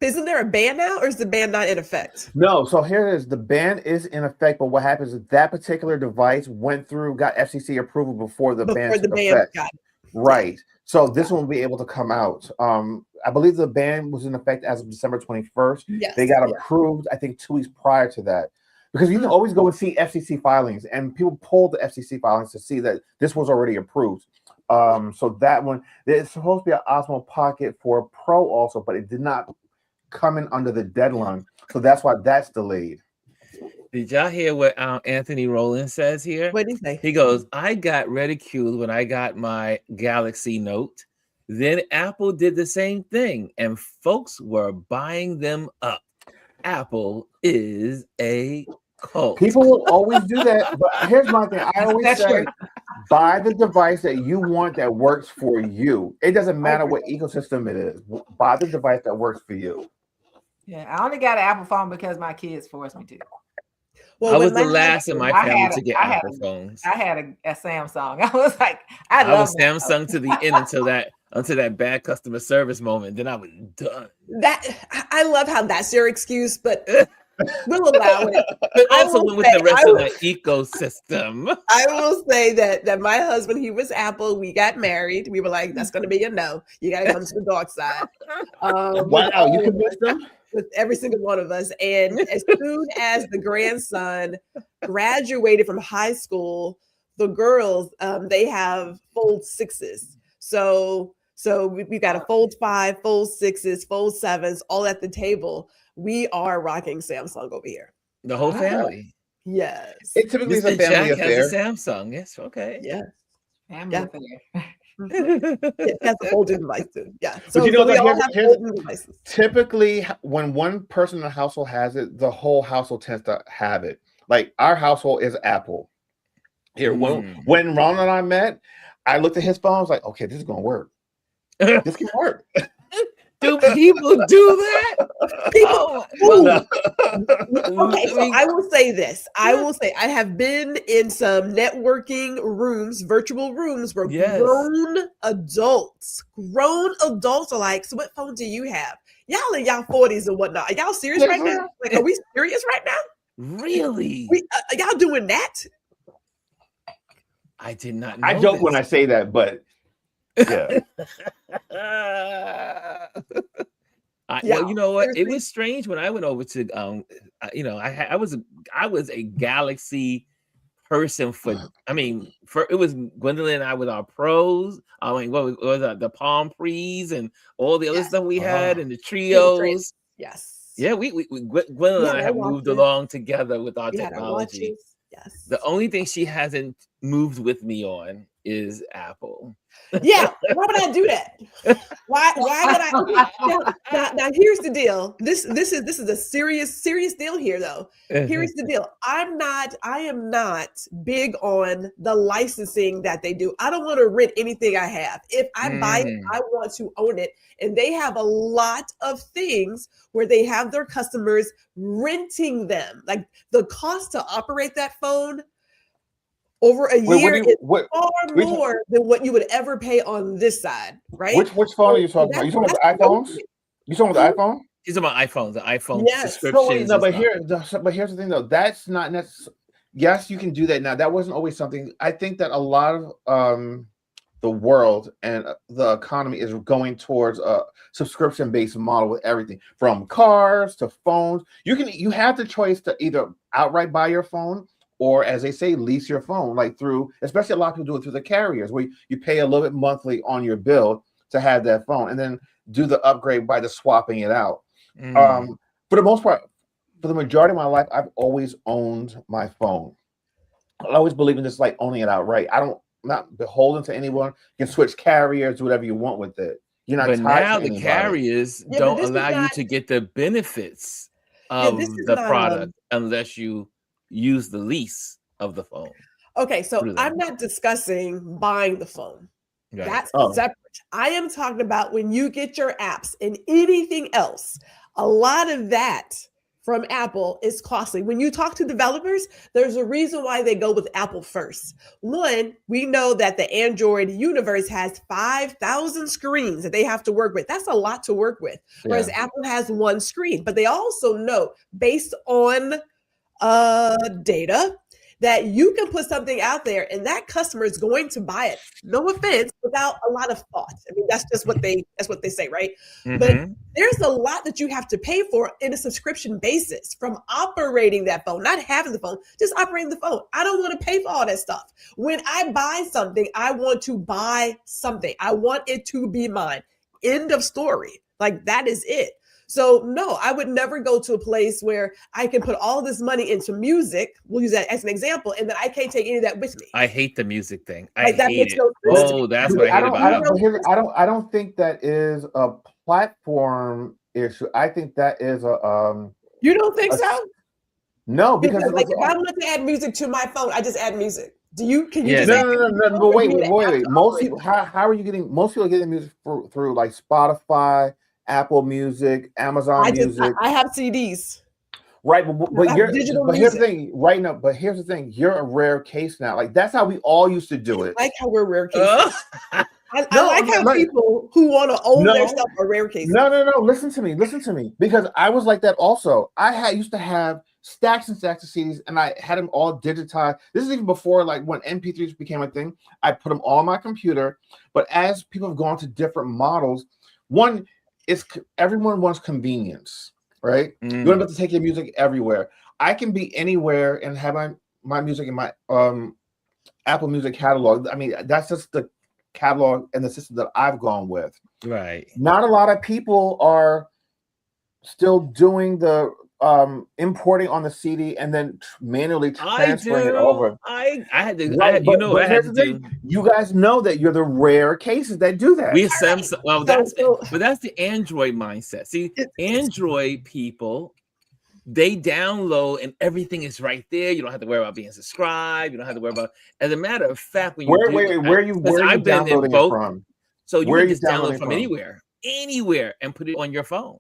Isn't there a ban now, or is the ban not in effect? No, so here it is. The ban is in effect, but what happens is that particular device got FCC approval before the ban took effect. Right. So this one will be able to come out. I believe the ban was in effect as of December 21st. Yes, they got approved, I think, 2 weeks prior to that. Because you can always go and see FCC filings, and people pulled the FCC filings to see that this was already approved. So that one, it's supposed to be an Osmo Pocket 4 Pro also, but it did not come in under the deadline. So that's why that's delayed. Did y'all hear what Anthony Rowland says here? What did he say? He goes, I got ridiculed when I got my Galaxy Note. Then Apple did the same thing, and folks were buying them up. Apple is a cult. People will always do that, but here's my thing. I always say, buy the device that you want that works for you. It doesn't matter what ecosystem it is. Buy the device that works for you. Yeah, I only got an Apple phone because my kids forced me to. Well, I was the last in my family to get Apple phones. I had a Samsung. I was like, I was Samsung to the end until that bad customer service moment. Then I was done. I love how that's your excuse, but we'll allow it. But also with the rest of the ecosystem. I will say that my husband, he was Apple. We got married. We were like, that's going to be a no. You got to come to the dark side. Wow, you convinced them? With every single one of us. And as soon as the grandson graduated from high school, the girls, they have Fold 6s. So we got a Fold 5, Fold 6s, Fold 7s, all at the table. We are rocking Samsung over here. The whole family. Yes. It typically is a Mr. family Jack affair. has a Samsung. Yes, okay. Yeah. Family Yeah. affair. It has a folding device too. Yeah. But So, you know, so we like, all have here's folding devices. typically when one person in the household has it, the whole household tends to have it. Like our household is Apple. Here, when Ron and I met, I looked at his phone. I was like, okay, this is gonna work. This can work. Do people do that? People, Oh, okay, so I will say this. I will say I have been in some networking rooms, virtual rooms, where grown adults are like, so what phone do you have? Y'all in y'all 40s and whatnot. Are y'all serious right now? Like, are we serious right now? Really? Are y'all doing that? I did not know. I joke when I say that, but yeah. Well, you know what? It was strange when I went over to you know, I was a Galaxy person it was Gwendolyn and I with our pros. I mean, what was that? The Palm Pre's and all the other stuff we had and the trios. Yes. Yeah, Gwendolyn and I have moved along together with our technology. Yes. The only thing she hasn't moved with me on is Apple. Yeah, why would I do that? Why would I? Now here's the deal. This is a serious deal here, though. Here's the deal. I am not big on the licensing that they do. I don't want to rent anything I have. If I buy it, I want to own it. And they have a lot of things where they have their customers renting them. Like the cost to operate that phone over a year is far more than what you would ever pay on this side, right? Which phone are you talking about? You talking about the iPhones? You talking about the iPhone? He's talking about iPhones, the iPhone subscriptions. But here's the thing though. That's not necessarily. Yes, you can do that now. That wasn't always something. I think that a lot of the world and the economy is going towards a subscription-based model with everything from cars to phones. You have the choice to either outright buy your phone, or as they say, lease your phone, like through, especially a lot of people do it through the carriers, where you pay a little bit monthly on your bill to have that phone, and then do the upgrade by just swapping it out. For the most part, for the majority of my life, I've always owned my phone. I always believe in just like owning it outright. I'm not beholden to anyone. You can switch carriers, do whatever you want with it. You're not. But now the carriers don't allow you to get the benefits of the product unless you use the lease of the phone. Okay, so I'm not discussing buying the phone. Right. That's separate. I am talking about when you get your apps and anything else. A lot of that from Apple is costly. When you talk to developers, there's a reason why they go with Apple first. One, we know that the Android universe has 5,000 screens that they have to work with. That's a lot to work with. Whereas Apple has one screen. But they also know, based on data, that you can put something out there and that customer is going to buy it. No offense, without a lot of thought. I mean, that's just what they say, right? But there's a lot that you have to pay for in a subscription basis, from operating that phone, not having the phone, just operating the phone. I don't want to pay for all that stuff. When I buy something, I want to buy something. I want it to be mine. End of story. Like, that is it. So no, I would never go to a place where I can put all this money into music. We'll use that as an example, and then I can't take any of that with me. I hate the music thing. I hate it. That's what I hate about it. I don't think that is a platform issue. I think that is a. You don't think so? No, because like if I want to add music to my phone, I just add music. Can you? Yeah. No. But wait. Most people, how are you getting? Most people are getting music through like Spotify, Apple Music, Amazon Music. I have CDs. Right, but here's the thing. Right now, but here's the thing. You're a rare case now. Like that's how we all used to do it. I like how we're rare cases. I like how people who want to own their stuff are rare cases. No. Listen to me. Because I was like that also. I used to have stacks and stacks of CDs, and I had them all digitized. This is even before like when MP3s became a thing. I put them all on my computer. But as people have gone to different models, everyone wants convenience, right? You don't have to take your music everywhere. I can be anywhere and have my music in my Apple Music catalog. I mean, that's just the catalog and the system that I've gone with. Right. Not a lot of people are still doing the importing on the CD and then manually I transferring it do. over. I had to. Right, you know, but I had here's to the do. thing: you guys know that you're the rare cases that do that. We Samsung. Well, So- but that's the Android mindset. See, It's- Android people, they download and everything is right there. You don't have to worry about being subscribed. You don't have to worry about. As a matter of fact, when you Where are you I've been in downloading it both, from? so you Where can are you just download downloading from from? anywhere, and put it on your phone.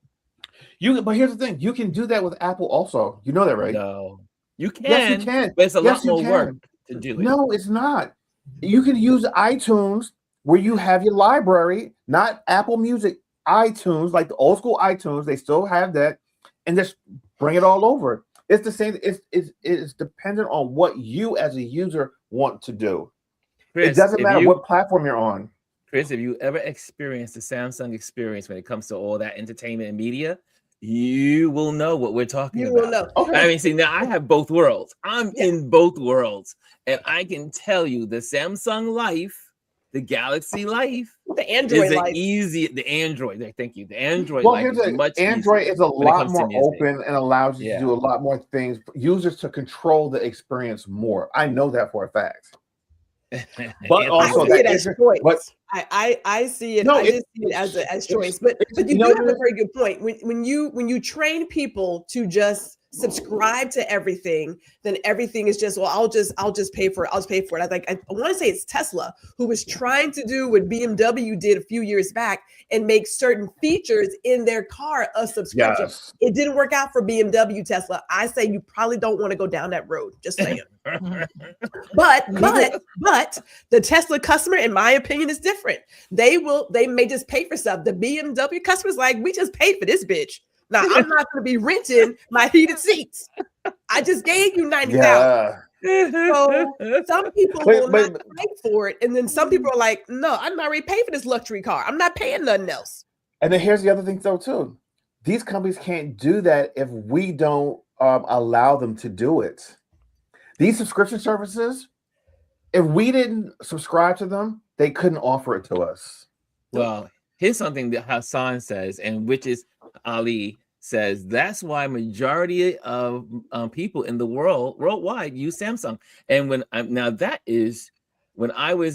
But here's the thing: you can do that with Apple also. You know that, right? No, you can. Yes, you can. But it's a Yes, lot you more work can. to do it. No, it's not. You can use iTunes where you have your library, not Apple Music. iTunes, like the old school iTunes, they still have that, and just bring it all over. It's the same. It's dependent on what you as a user want to do. Chris, It doesn't matter what platform you're on. Chris, if you ever experienced the Samsung experience when it comes to all that entertainment and media, you will know what we're talking about. You will know. Okay. I mean, see, now I have both worlds. I'm in both worlds, and I can tell you the Samsung Life, the Galaxy Life, The Android is life. the Android. Thank you. The Android Well, life here's is much Android easier is a when it lot comes to more music. open and allows you to do a lot more things. Users to control the experience more. I know that for a fact. But also I see it as choice. but I see it. No, I just see it as choice. But you do have a very good point. When you train people to just subscribe to everything, then everything is just, well, I'll just pay for it. I'll just pay for it. I want to say it's Tesla who was trying to do what BMW did a few years back and make certain features in their car a subscription. Yes. It didn't work out for BMW, Tesla. I say you probably don't want to go down that road. Just saying. But the Tesla customer, in my opinion, is different. They may just pay for stuff. The BMW customer's like, we just paid for this bitch. Now I'm not going to be renting my heated seats. I just gave you $90,000. So some people will not pay for it, and then some people are like, no, I'm not already paying for this luxury car. I'm not paying nothing else. And then here's the other thing, though, too. These companies can't do that if we don't allow them to do it. These subscription services, if we didn't subscribe to them, they couldn't offer it to us. Well, here's something that Hassan says, and which is Ali says, that's why majority of people in the worldwide use Samsung. And when I was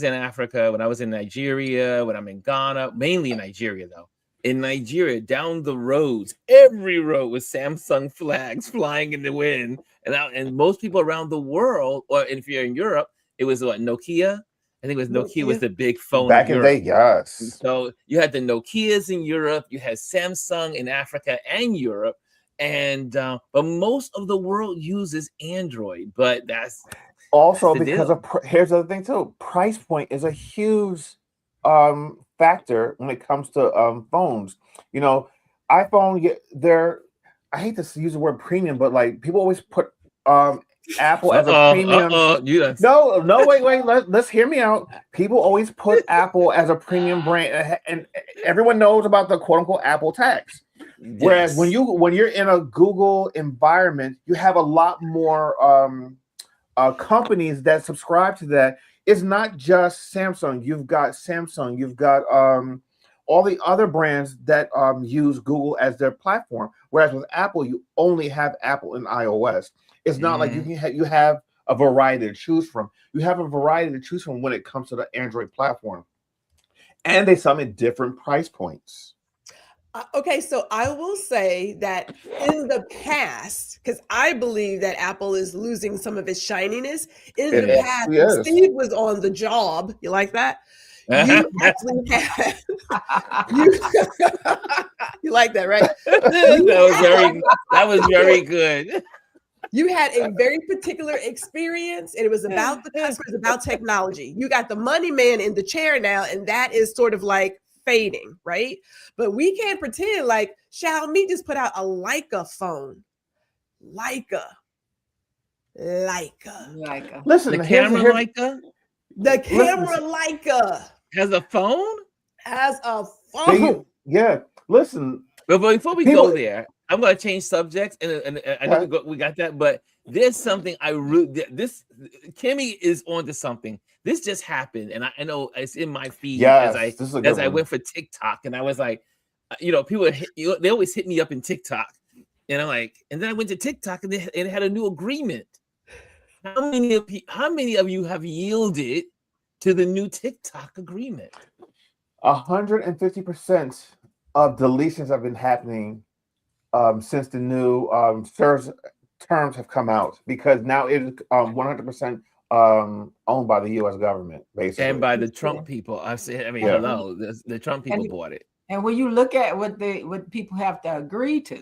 in Africa, when I was in Nigeria, when I'm in Ghana, mainly in Nigeria though. In Nigeria, down the roads, every road was Samsung flags flying in the wind, and most people around the world, or if you're in Europe, it was what, Nokia. I think it was Nokia was the big phone back in the day. Yes. So you had the Nokias in Europe, you had Samsung in Africa and Europe, and but most of the world uses Android. But that's also because of here's the other thing too. Price point is a huge factor when it comes to phones. You know, iPhone, I hate to use the word premium, but like people always put Apple as a premium. No, wait. Let's hear me out. People always put Apple as a premium brand, and everyone knows about the quote unquote Apple tax. Whereas when you're in a Google environment, you have a lot more companies that subscribe to that. It's not just Samsung. You've got Samsung. You've got all the other brands that use Google as their platform. Whereas with Apple, you only have Apple and iOS. It's not like you have a variety to choose from. You have a variety to choose from when it comes to the Android platform. And they sum at different price points. Okay, so I will say that in the past, because I believe that Apple is losing some of its shininess. In the past, when Steve was on the job. You like that? You actually had you like that, right? That was very good. You had a very particular experience, and it was about the customers, about technology. You got the money man in the chair now, and that is sort of like fading, right? But we can't pretend like Xiaomi just put out a Leica phone. Leica. Listen, the camera Leica has a phone. Yeah. Listen. But before we go there, I'm going to change subjects, and I know we got that, but there's something Kimmy is onto something. This just happened, and I know it's in my feed as I went for TikTok, and I was like, people they always hit me up in TikTok, And I'm like, and then I went to TikTok and it had a new agreement. How many of you have yielded to the new TikTok agreement? 150% of deletions have been happening since the new terms have come out, because now it is 100% owned by the U.S. government, basically, and by the Trump people. Hello, the Trump people bought it. And when you look at what people have to agree to,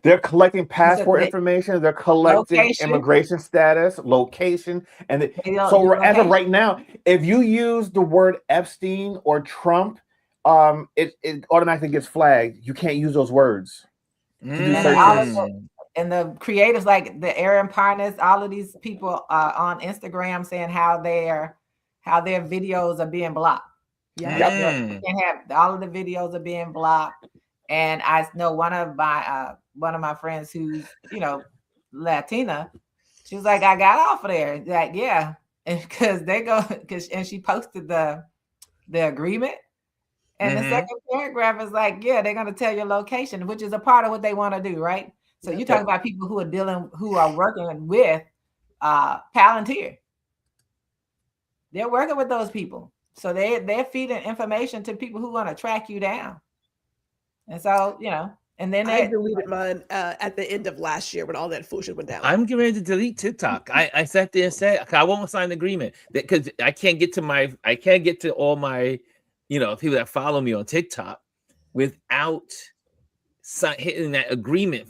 they're collecting passport information, they're collecting location, immigration status, location, and so as of right now, if you use the word Epstein or Trump, it automatically gets flagged. You can't use those words. And the creators like the Aaron Parnas, all of these people on Instagram saying how their videos are being blocked. Yeah, you can have all of the videos are being blocked. And I know one of my friends who's Latina, she was like, I got off of there. Like, yeah, and she posted the agreement. And the second paragraph is like, yeah, they're gonna tell your location, which is a part of what they want to do, right? So you talk about people who are working with Palantir. They're working with those people. So they're feeding information to people who want to track you down. And so, and then I deleted mine at the end of last year when all that foolishness went down. I'm getting ready to delete TikTok. I sat there and said, I won't sign an agreement because I can't get to all my, people that follow me on TikTok without hitting that agreement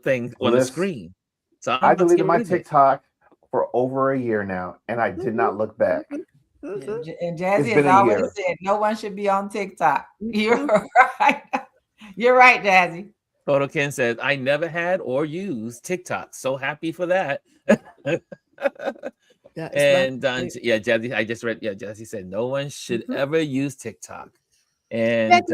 thing on the screen. So I deleted my TikTok for over a year now, and I did not look back. And Jazzy has always said no one should be on TikTok. You're right. You're right, Jazzy. Photo Ken says, I never had or used TikTok. So happy for that. And Jazzy, I just read, Jazzy said no one should ever use TikTok. And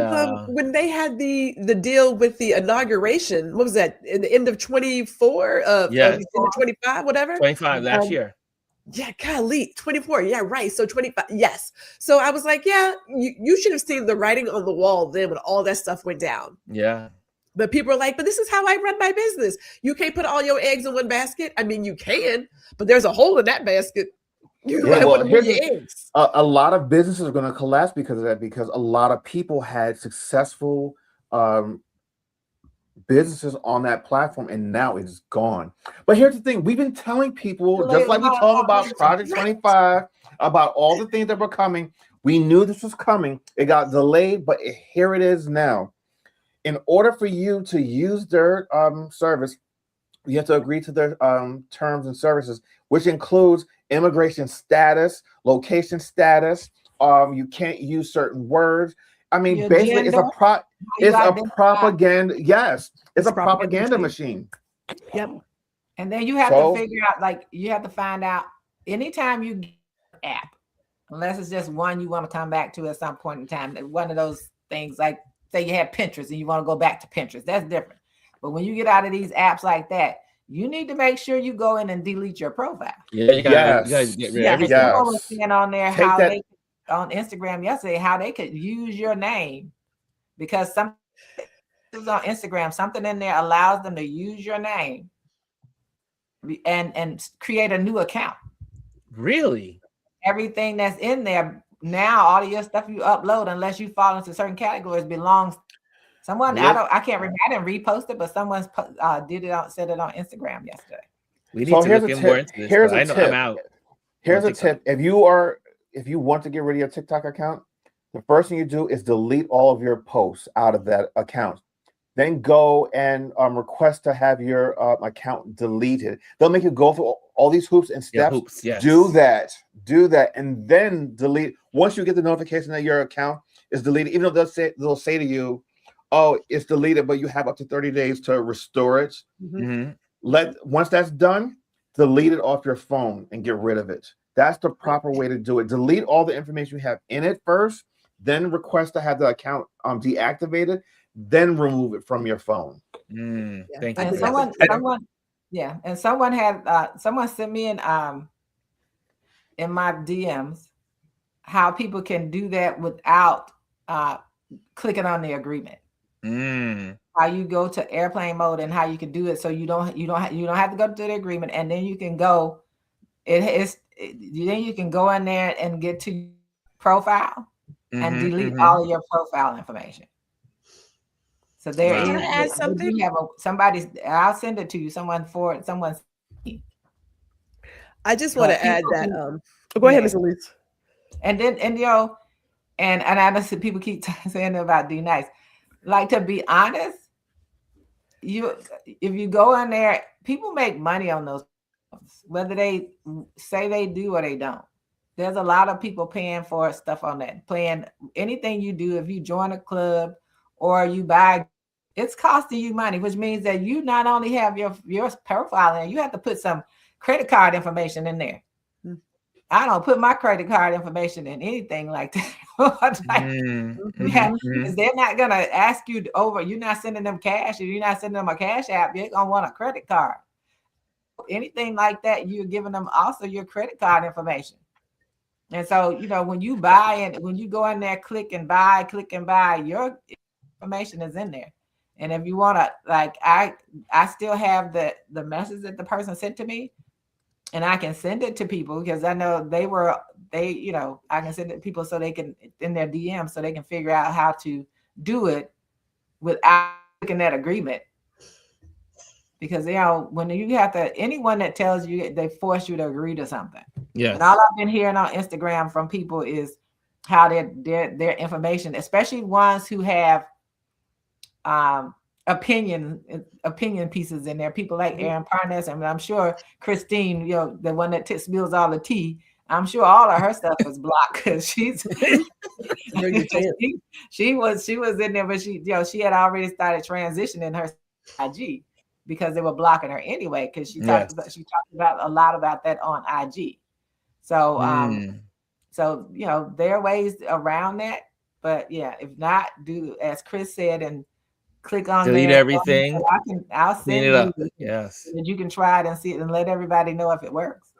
when they had the deal with the inauguration, what was that? In the end of 24? Yeah. 25, whatever? 25 last year. Yeah, golly, 24. Yeah, right. So 25. Yes. So I was like, yeah, you should have seen the writing on the wall then when all that stuff went down. Yeah. But people are like, but this is how I run my business. You can't put all your eggs in one basket. I mean, you can, but there's a hole in that basket. A lot of businesses are going to collapse because of that, because a lot of people had successful businesses on that platform, and now it's gone. But here's the thing: we've been telling people, just like we talked about Project 25, about all the things that were coming. We knew this was coming. It got delayed, but here it is now. In order for you to use their service, you have to agree to their terms and services, which includes immigration status, location status. You can't use certain words. I mean, your basically, gender? it's a propaganda. Yes, it's a propaganda machine. Yep. And then you have to figure out, you have to find out anytime you get an app, unless it's just one you want to come back to at some point in time. One of those things, like say you have Pinterest and you want to go back to Pinterest, that's different. But when you get out of these apps like that, you need to make sure you go in and delete your profile. Yeah, you gotta get rid of everything. Someone was saying on there on Instagram yesterday how they could use your name, because something on Instagram, something in there allows them to use your name and create a new account. Really? Everything that's in there now, all of your stuff you upload, unless you fall into certain categories, belongs someone. I can't remember. I didn't repost it, but someone said it on Instagram yesterday. We need to look more into this. Here's a tip. I'm out. Here's a tip. If you want to get rid of your TikTok account, the first thing you do is delete all of your posts out of that account. Then go and request to have your account deleted. They'll make you go through all these hoops and steps. Yeah, hoops, yes. Do that, and then delete. Once you get the notification that your account is deleted, even though they'll say to you, "Oh, it's deleted," but you have up to 30 days to restore it. Mm-hmm. Once that's done, delete it off your phone and get rid of it. That's the proper way to do it. Delete all the information you have in it first, then request to have the account deactivated, then remove it from your phone. Thank you. And someone sent me in my DMs how people can do that without clicking on the agreement. how you go to airplane mode and how you can do it, so you don't have to go to the agreement, and then you can go. Then you can go in there and get to profile and delete all of your profile information. So there Can is. I add something? You have somebody's. I'll send it to you. Someone. I just want to add that. Go ahead, Ms. Elise. And then and I know people keep saying about D Nice. Like, to be honest, if you go in there, people make money on those, whether they say they do or they don't. There's a lot of people paying for stuff on that. Playing anything you do, if you join a club or you buy, it's costing you money, which means that you not only have your profile in, you have to put some credit card information in there. I don't put my credit card information in anything like that. Because they're not gonna ask you over. You're not sending them cash, or you're not sending them a cash app. You're gonna want a credit card. Anything like that, you're giving them also your credit card information. And so, when you buy and when you go in there, click and buy, your information is in there. And if you want to, like, I still have the message that the person sent to me, and I can send it to people because I know I can send it to people so they can, in their DM, so they can figure out how to do it without making that agreement. Because, when you have to, anyone that tells you, they force you to agree to something. Yeah. And all I've been hearing on Instagram from people is how their information, especially ones who have opinion pieces in there, people like Aaron Parnas, and I'm sure Christine, the one that spills all the tea, I'm sure all of her stuff is blocked because she was in there, but she had already started transitioning her IG because they were blocking her anyway, because she talked about a lot about that on IG. So there are ways around that, but if not, do as Chris said and click on delete there, everything. I'll send you. Yes, and you can try it and see it and let everybody know if it works.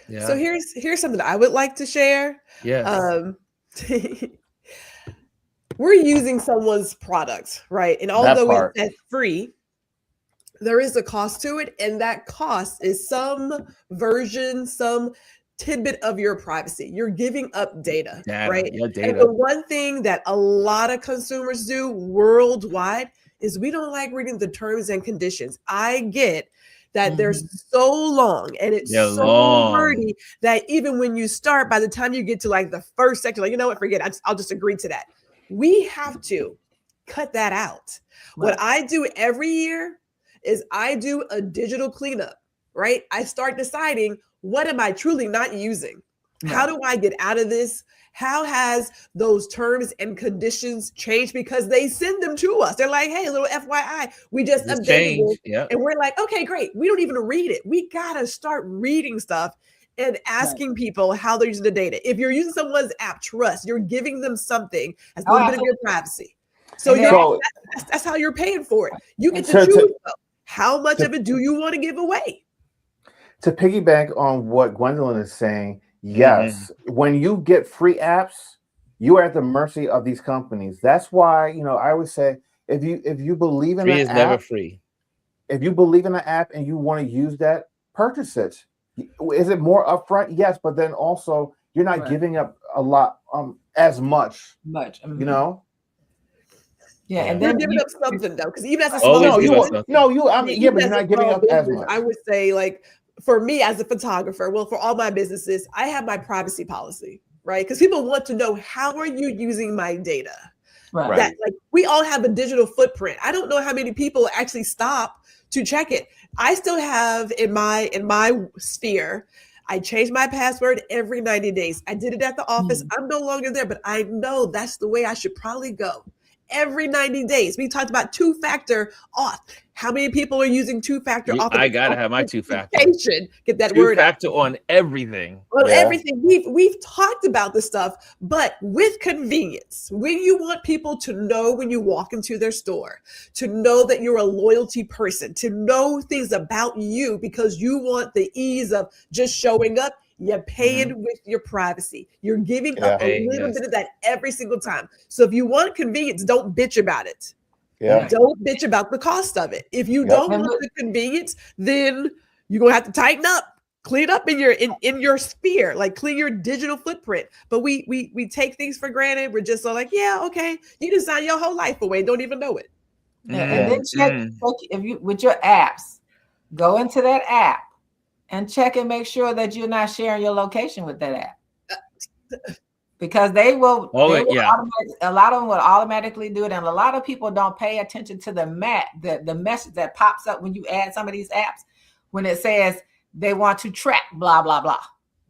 Yeah. So here's something I would like to share. Yes. We're using someone's product, right? And although it's free, there is a cost to it, and that cost is some version, some tidbit of your privacy. You're giving up data, right? Yeah, data. And the one thing that a lot of consumers do worldwide is we don't like reading the terms and conditions. I get that they're so long and it's so wordy that even when you start, by the time you get to like the first section, like, you know what, forget it, I'll just agree to that. We have to cut that out. Right. What I do every year is I do a digital cleanup, right? I start deciding, what am I truly not using? Right. How do I get out of this? How has those terms and conditions changed? Because they send them to us. They're like, hey, a little FYI, we just updated it. Yep. And we're like, okay, great. We don't even read it. We got to start reading stuff and asking people how they're using the data. If you're using someone's app, trust, you're giving them something as a little bit of your privacy. So that's how you're paying for it. You get to choose how much of it do you want to give away? To piggyback on what Gwendolyn is saying, yes, when you get free apps, you are at the mercy of these companies. That's why, I always say, if you believe in free is never free. If you believe in an app and you want to use that, purchase it. Is it more upfront? Yes, but then also you're not giving up a lot, as much. Yeah, and then giving up something though, because even as a small, but you're not giving up as much. I would say, like, for me as a photographer, well, for all my businesses, I have my privacy policy, right? Because people want to know, how are you using my data? Right. That, like, we all have a digital footprint. I don't know how many people actually stop to check it. I still have in my sphere, I change my password every 90 days. I did it at the office. I'm no longer there, but I know that's the way I should probably go. Every 90 days. We talked about two-factor auth. How many people are using two-factor auth? I gotta have my two-factor. Get that word out. Two-factor on everything. On everything. We've talked about this stuff, but with convenience. When you want people to know when you walk into their store, to know that you're a loyalty person, to know things about you because you want the ease of just showing up, you're paying with your privacy. You're giving up a little bit of that every single time. So if you want convenience, don't bitch about it. Yeah. Don't bitch about the cost of it. If you don't want the convenience, then you're gonna have to tighten up, clean up in your sphere, like clean your digital footprint. But we take things for granted. We're just so like, yeah, okay. You design your whole life away, don't even know it. And then check if you with your apps, go into that app and check and make sure that you're not sharing your location with that app. Because they will, a lot of them will automatically do it, and a lot of people don't pay attention to the message that pops up when you add some of these apps when it says they want to track blah blah blah.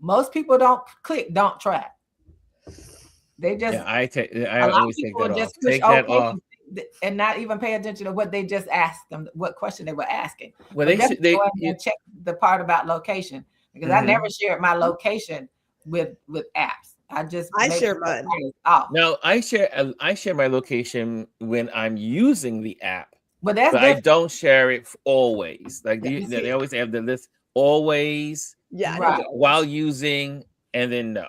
Most people don't track. They just I always take that off. Take that off and not even pay attention to what they just asked them, what question they were asking. Well, they check the part about location, because I never shared my location with apps. I share mine. No, I share my location when I'm using the app, but I don't share it always. Like they always have the list always, while using, and then no.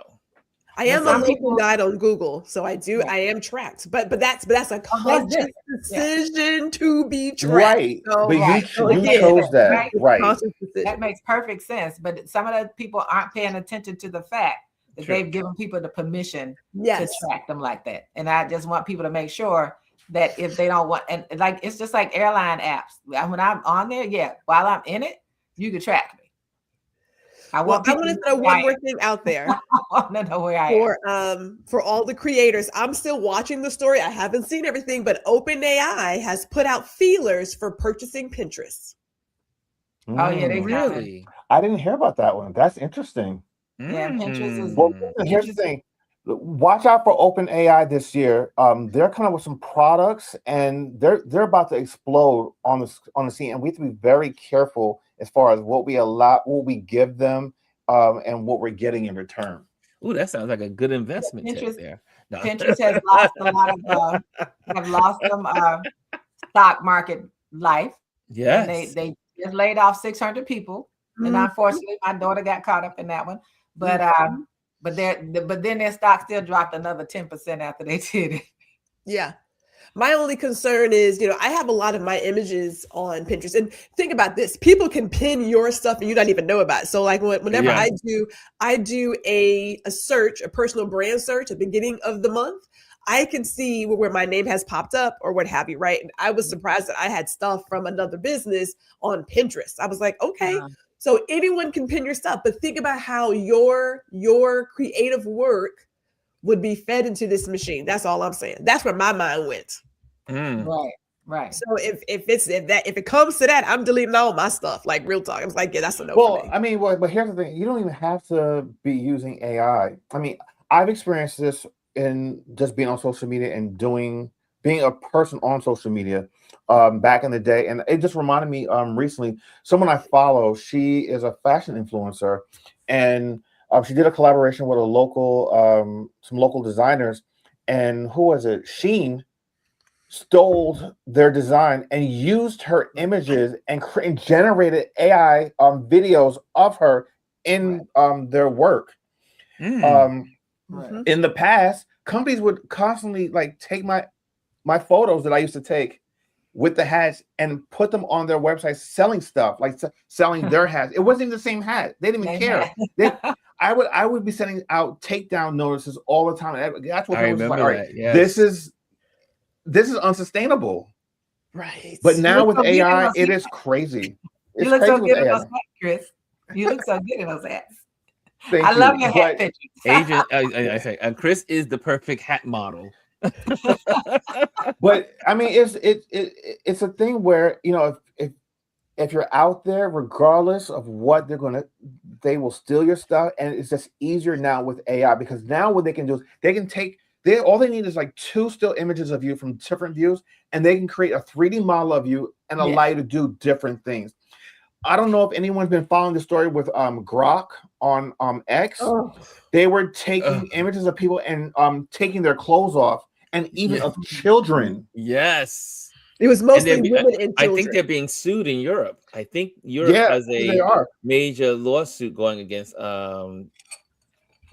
I am a local guide on Google, so I am tracked, but that's a conscious decision to be tracked. Right, so, but you chose that, right? That makes perfect sense. But some of the people aren't paying attention to the fact that they've given people the permission to track them like that. And I just want people to make sure that if they don't want, and like it's just like airline apps. When I'm on there, while I'm in it, you can track me. I want to throw one more thing out there. I want to know where I am. For all the creators, I'm still watching the story. I haven't seen everything, but OpenAI has put out feelers for purchasing Pinterest. Oh yeah, they really? I didn't hear about that one. That's interesting. Yeah, Pinterest is. Well, here's the thing. Watch out for OpenAI this year. They're coming up with some products, and they're about to explode on the scene, and we have to be very careful as far as what we give them, and what we're getting in return. Ooh, that sounds like a good investment tip there. No. Pinterest has lost a lot of some stock market life. Yes, and they just laid off 600 people, and unfortunately, my daughter got caught up in that one. But then their stock still dropped another 10% after they did it. Yeah. My only concern is, I have a lot of my images on Pinterest, and think about this: people can pin your stuff and you don't even know about it. So, like whenever I do a search, a personal brand search at the beginning of the month, I can see where my name has popped up or what have you, right? And I was surprised that I had stuff from another business on Pinterest. I was like, okay. So anyone can pin your stuff, but think about how your creative work would be fed into this machine. That's all I'm saying. That's where my mind went. Right. So if it comes to that, I'm deleting all my stuff. Like real talk. I was like, yeah, that's a no. Well, for me. I mean, but here's the thing: you don't even have to be using AI. I mean, I've experienced this in just being on social media and being a person on social media back in the day. And it just reminded me recently, someone I follow, she is a fashion influencer, and she did a collaboration with some local designers, and who was it? Shein stole their design and used her images and generated AI videos of her in their work. In the past, companies would constantly take my photos that I used to take with the hats and put them on their website selling stuff, like selling their hats. It wasn't even the same hat. They didn't even care. I would be sending out takedown notices all the time. That's what I remember. All right, yes. This is unsustainable. Right. But now with AI, it is crazy. You look so good in those hats, Chris. You look so good in those hats. I love your hat pictures. Agent, I say, and Chris is the perfect hat model. But I mean, it's a thing where if you're out there, regardless of what they will steal your stuff, and it's just easier now with AI, because now what they can do is they can take all they need is 2 still images of you from different views, and they can create a 3D model of you and allow you to do different things. I don't know if anyone's been following the story with Grok on X. They were taking images of people and taking their clothes off, and even of children. Yes. It was mostly women and children. I think they're being sued in Europe. I think Europe has a major lawsuit going against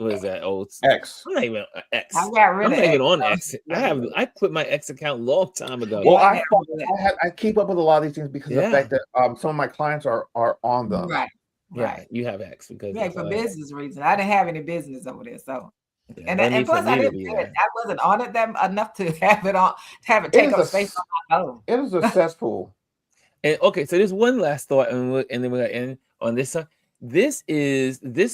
what is that old X. I'm not even X. I got rid I'm of not even X. on X. I quit my X account a long time ago. Well, Yeah, I keep up with a lot of these things because of the fact that some of my clients are on them. Right. Yeah, Right. you have X because Yeah, for business reasons. I didn't have any business over there, so. Yeah, And plus, I wasn't on it enough to have it take up space on my phone. It is a cesspool. And okay, so there's one last thought, and then we're gonna end on this. This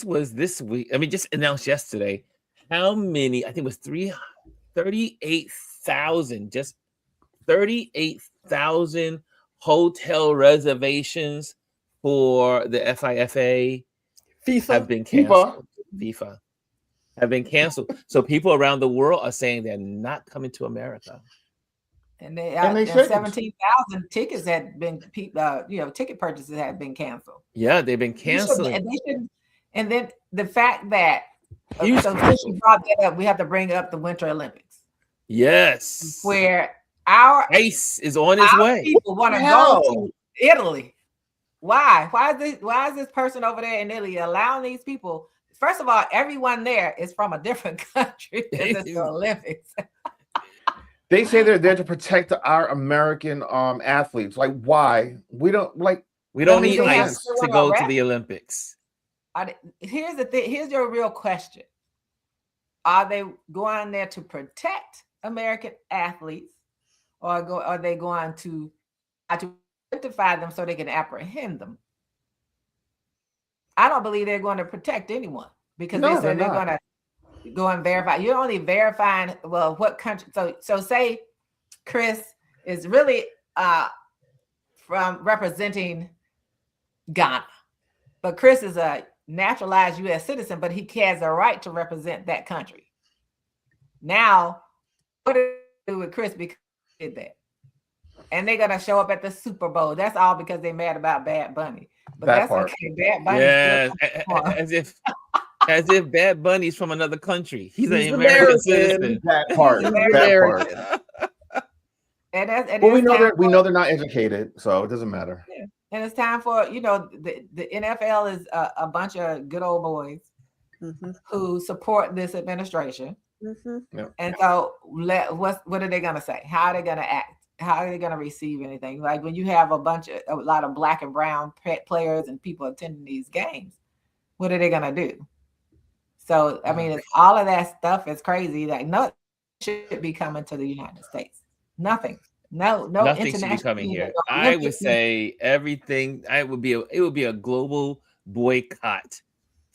was this week. I mean, just announced yesterday. How many? I think it was 38,000. Just 38,000 hotel reservations for the FIFA have been canceled. FIFA have been canceled. So people around the world are saying they're not coming to America. And 17,000 tickets had been, ticket purchases had been canceled. Yeah, they've been canceling. And then the fact that, so since you brought that up, we have to bring up the Winter Olympics. Yes. Where our ice is on its way. People want to go to Italy. Why? Why is this person over there in Italy allowing these people? First of all, everyone there is from a different country. It's the Olympics. They say they're there to protect our American athletes. Like, why? We don't need ice to go to the Olympics. Here's the thing. Here's your real question. Are they going there to protect American athletes, or are they going to identify them so they can apprehend them? I don't believe they're going to protect anyone because they said they're going to go and verify. You're only verifying, well, what country. So say Chris is really from representing Ghana, but Chris is a naturalized U.S. citizen, but he has a right to represent that country. Now, what do they do with Chris because he did that? And they're gonna show up at the Super Bowl. That's all because they're mad about Bad Bunny. But that's okay. Bad Bunny. Yeah, as if Bad Bunny's from another country. He's an American citizen. That part. Well, we know they're not educated, so it doesn't matter. Yeah. And it's time for the NFL is a bunch of good old boys who support this administration. Yeah. And so, what are they gonna say? How are they gonna act? How are they going to receive anything? Like when you have a lot of black and brown players and people attending these games, what are they going to do? So, I mean, all of that stuff is crazy. Like, no, should be coming to the United States. Nothing. Nothing should be coming here. I would say everything. It would be a global boycott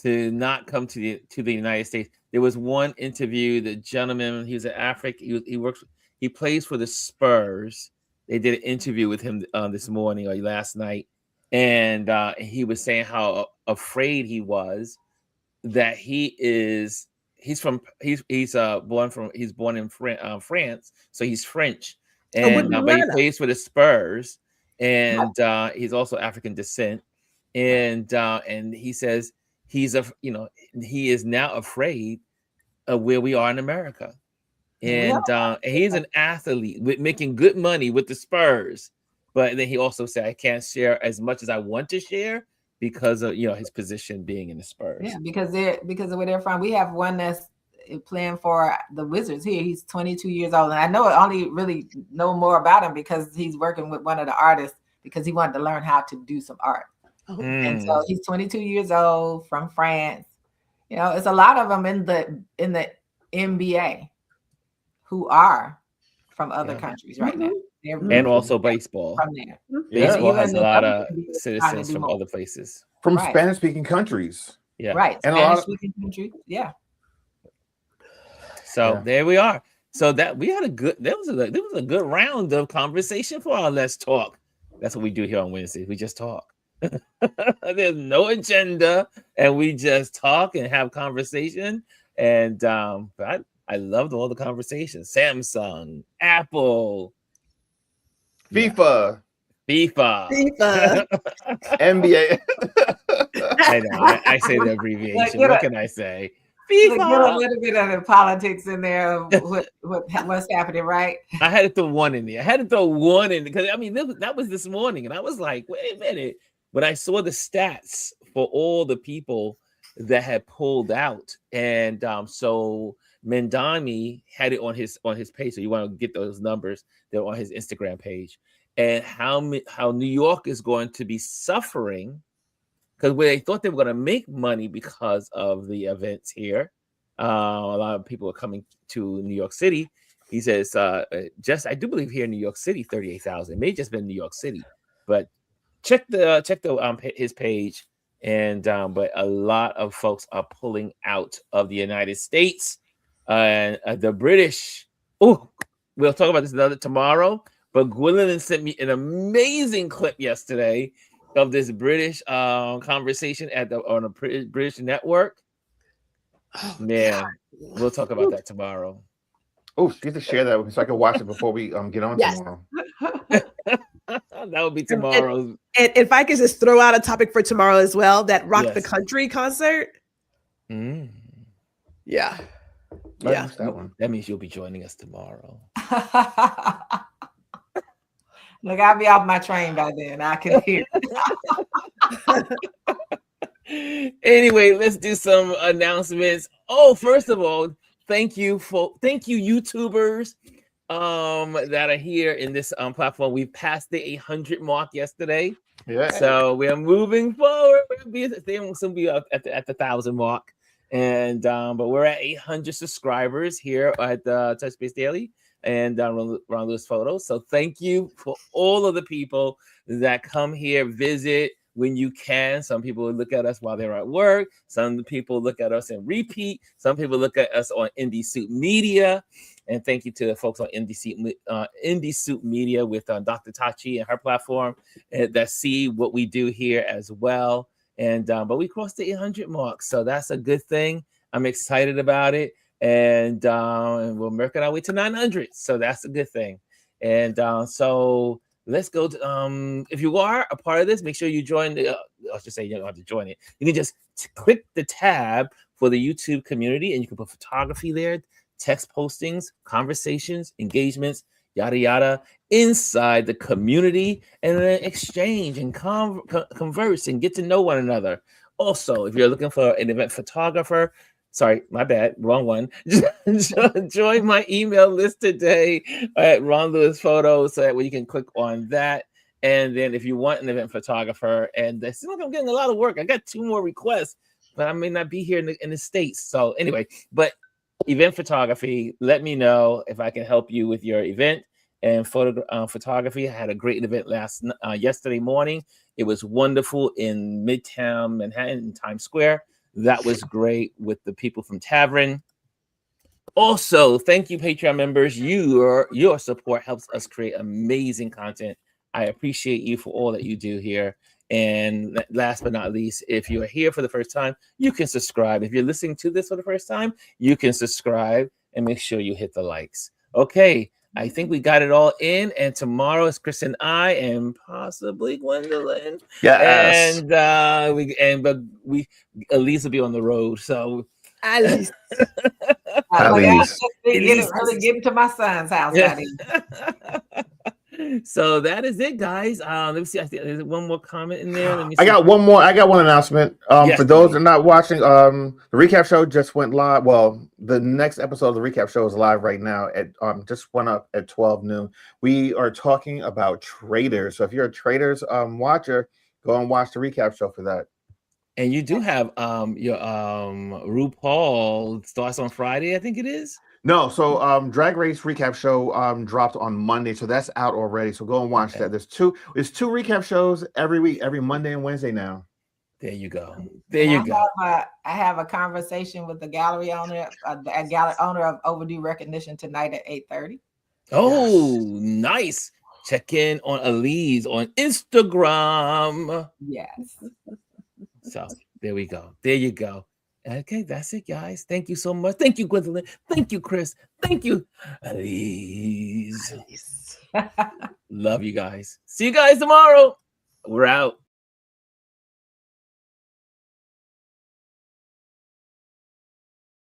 to not come to the United States. There was one interview. The gentleman, he was an African. He plays for the Spurs. They did an interview with him this morning or last night, and he was saying how afraid he was that he's born in France, so he's French, and but he plays for the Spurs, and he's also African descent, and he says he is now afraid of where we are in America. And he's an athlete making good money with the Spurs, but then he also said, "I can't share as much as I want to share because of his position being in the Spurs." Yeah, because of where they're from. We have one that's playing for the Wizards here. He's 22 years old, and I only really know more about him because he's working with one of the artists because he wanted to learn how to do some art. And so he's 22 years old from France. It's a lot of them in the NBA. Who are from other countries right now. And also baseball. From there. Baseball has a lot of citizens from other places. From Spanish-speaking countries. Yeah. Right. And Spanish-speaking countries. Yeah. So there we are. So that we had there was a good round of conversation for our Let's Talk. That's what we do here on Wednesdays. We just talk. There's no agenda, and we just talk and have conversation. And but I loved all the conversations. Samsung, Apple, FIFA, NBA. I know. I say the abbreviation. What can I say? FIFA. A little bit of the politics in there of what's happening, right? I had to throw one in there. Because I mean that was this morning, and I was like, wait a minute. When I saw the stats for all the people that had pulled out, and so Mendami had it on his page. So you want to get those numbers, they're on his Instagram page, and how New York is going to be suffering because they thought they were going to make money because of the events here. A lot of people are coming to New York City. He says, just I do believe here in New York City, 38,000. It may just been New York City, but check his page. And but a lot of folks are pulling out of the United States and the British. Oh, we'll talk about this another tomorrow. But Gwendolyn sent me an amazing clip yesterday of this British conversation on a British network. Oh, Man, we'll talk about that tomorrow. Oh, you have to share that with me so I can watch it before we get on tomorrow. That would be tomorrow. And if I could just throw out a topic for tomorrow as well, that Rock the Country concert. Mm. Yeah. Yeah. That one. That means you'll be joining us tomorrow. Look, I'll be off my train by then. I can hear. Anyway, let's do some announcements. Oh, first of all, thank you YouTubers that are here in this platform. We passed the 800 mark yesterday. Yeah. So we are moving forward. We'll soon be up at the 1,000 mark. And but we're at 800 subscribers here at Touch Base Daily and Ron Lewis Photos. So thank you for all of the people that come here, visit when you can. Some people look at us while they're at work. Some people look at us and repeat. Some people look at us on Indie Soup Media. And thank you to the folks on Indie Soup Media with Dr. Tachi and her platform that see what we do here as well. And but we crossed the 800 mark, so that's a good thing. I'm excited about it, and we're working our way to 900, so that's a good thing. And so let's go to if you are a part of this, make sure you join the I should say you don't have to join it. You can just click the tab for the YouTube community, and you can put photography there, text postings, conversations, engagements, yada yada, inside the community, and then exchange and converse and get to know one another. Also, if you're looking for an event photographer, sorry, my bad, wrong one. Join my email list today at Ron Lewis Photos, so that way you can click on that. And then if you want an event photographer, and they seem like I'm getting a lot of work, I got 2 more requests, but I may not be here in the States. So anyway, but event photography, let me know if I can help you with your event and photography. I had a great event yesterday morning. It was wonderful in Midtown Manhattan in Times Square. That was great with the people from Tavern. Also, thank you, Patreon members. Your support helps us create amazing content. I appreciate you for all that you do here. And last but not least, if you are here for the first time, you can subscribe. If you're listening to this for the first time, you can subscribe and make sure you hit the likes. Okay, I think we got it all in. And tomorrow is Chris and I, and possibly Gwendolyn. Yes. And Elise will be on the road. So Alice. Get to my son's house. Yeah. So that is it, guys. Let me see. I think there's one more comment in there. Let me see. I got one more. I got one announcement. Yes, for those that are not watching, the recap show just went live. Well, the next episode of the recap show is live right now at just went up at 12 noon. We are talking about traders. So if you're a traders watcher, go and watch the recap show for that. And you do have your RuPaul starts on Friday, I think it is. No, so Drag Race recap show dropped on Monday, so that's out already. So go and watch that. There's two recap shows every week, every Monday and Wednesday now. There you go. There you go. I have a conversation with the gallery owner, gallery owner of Overdue Recognition tonight at 8:30. Oh, nice. Check in on Elise on Instagram. Yes. So there we go. There you go. Okay, that's it, guys. Thank you so much. Thank you, Gwendolyn. Thank you, Chris. Thank you, Elise. Love you guys. See you guys tomorrow. We're out.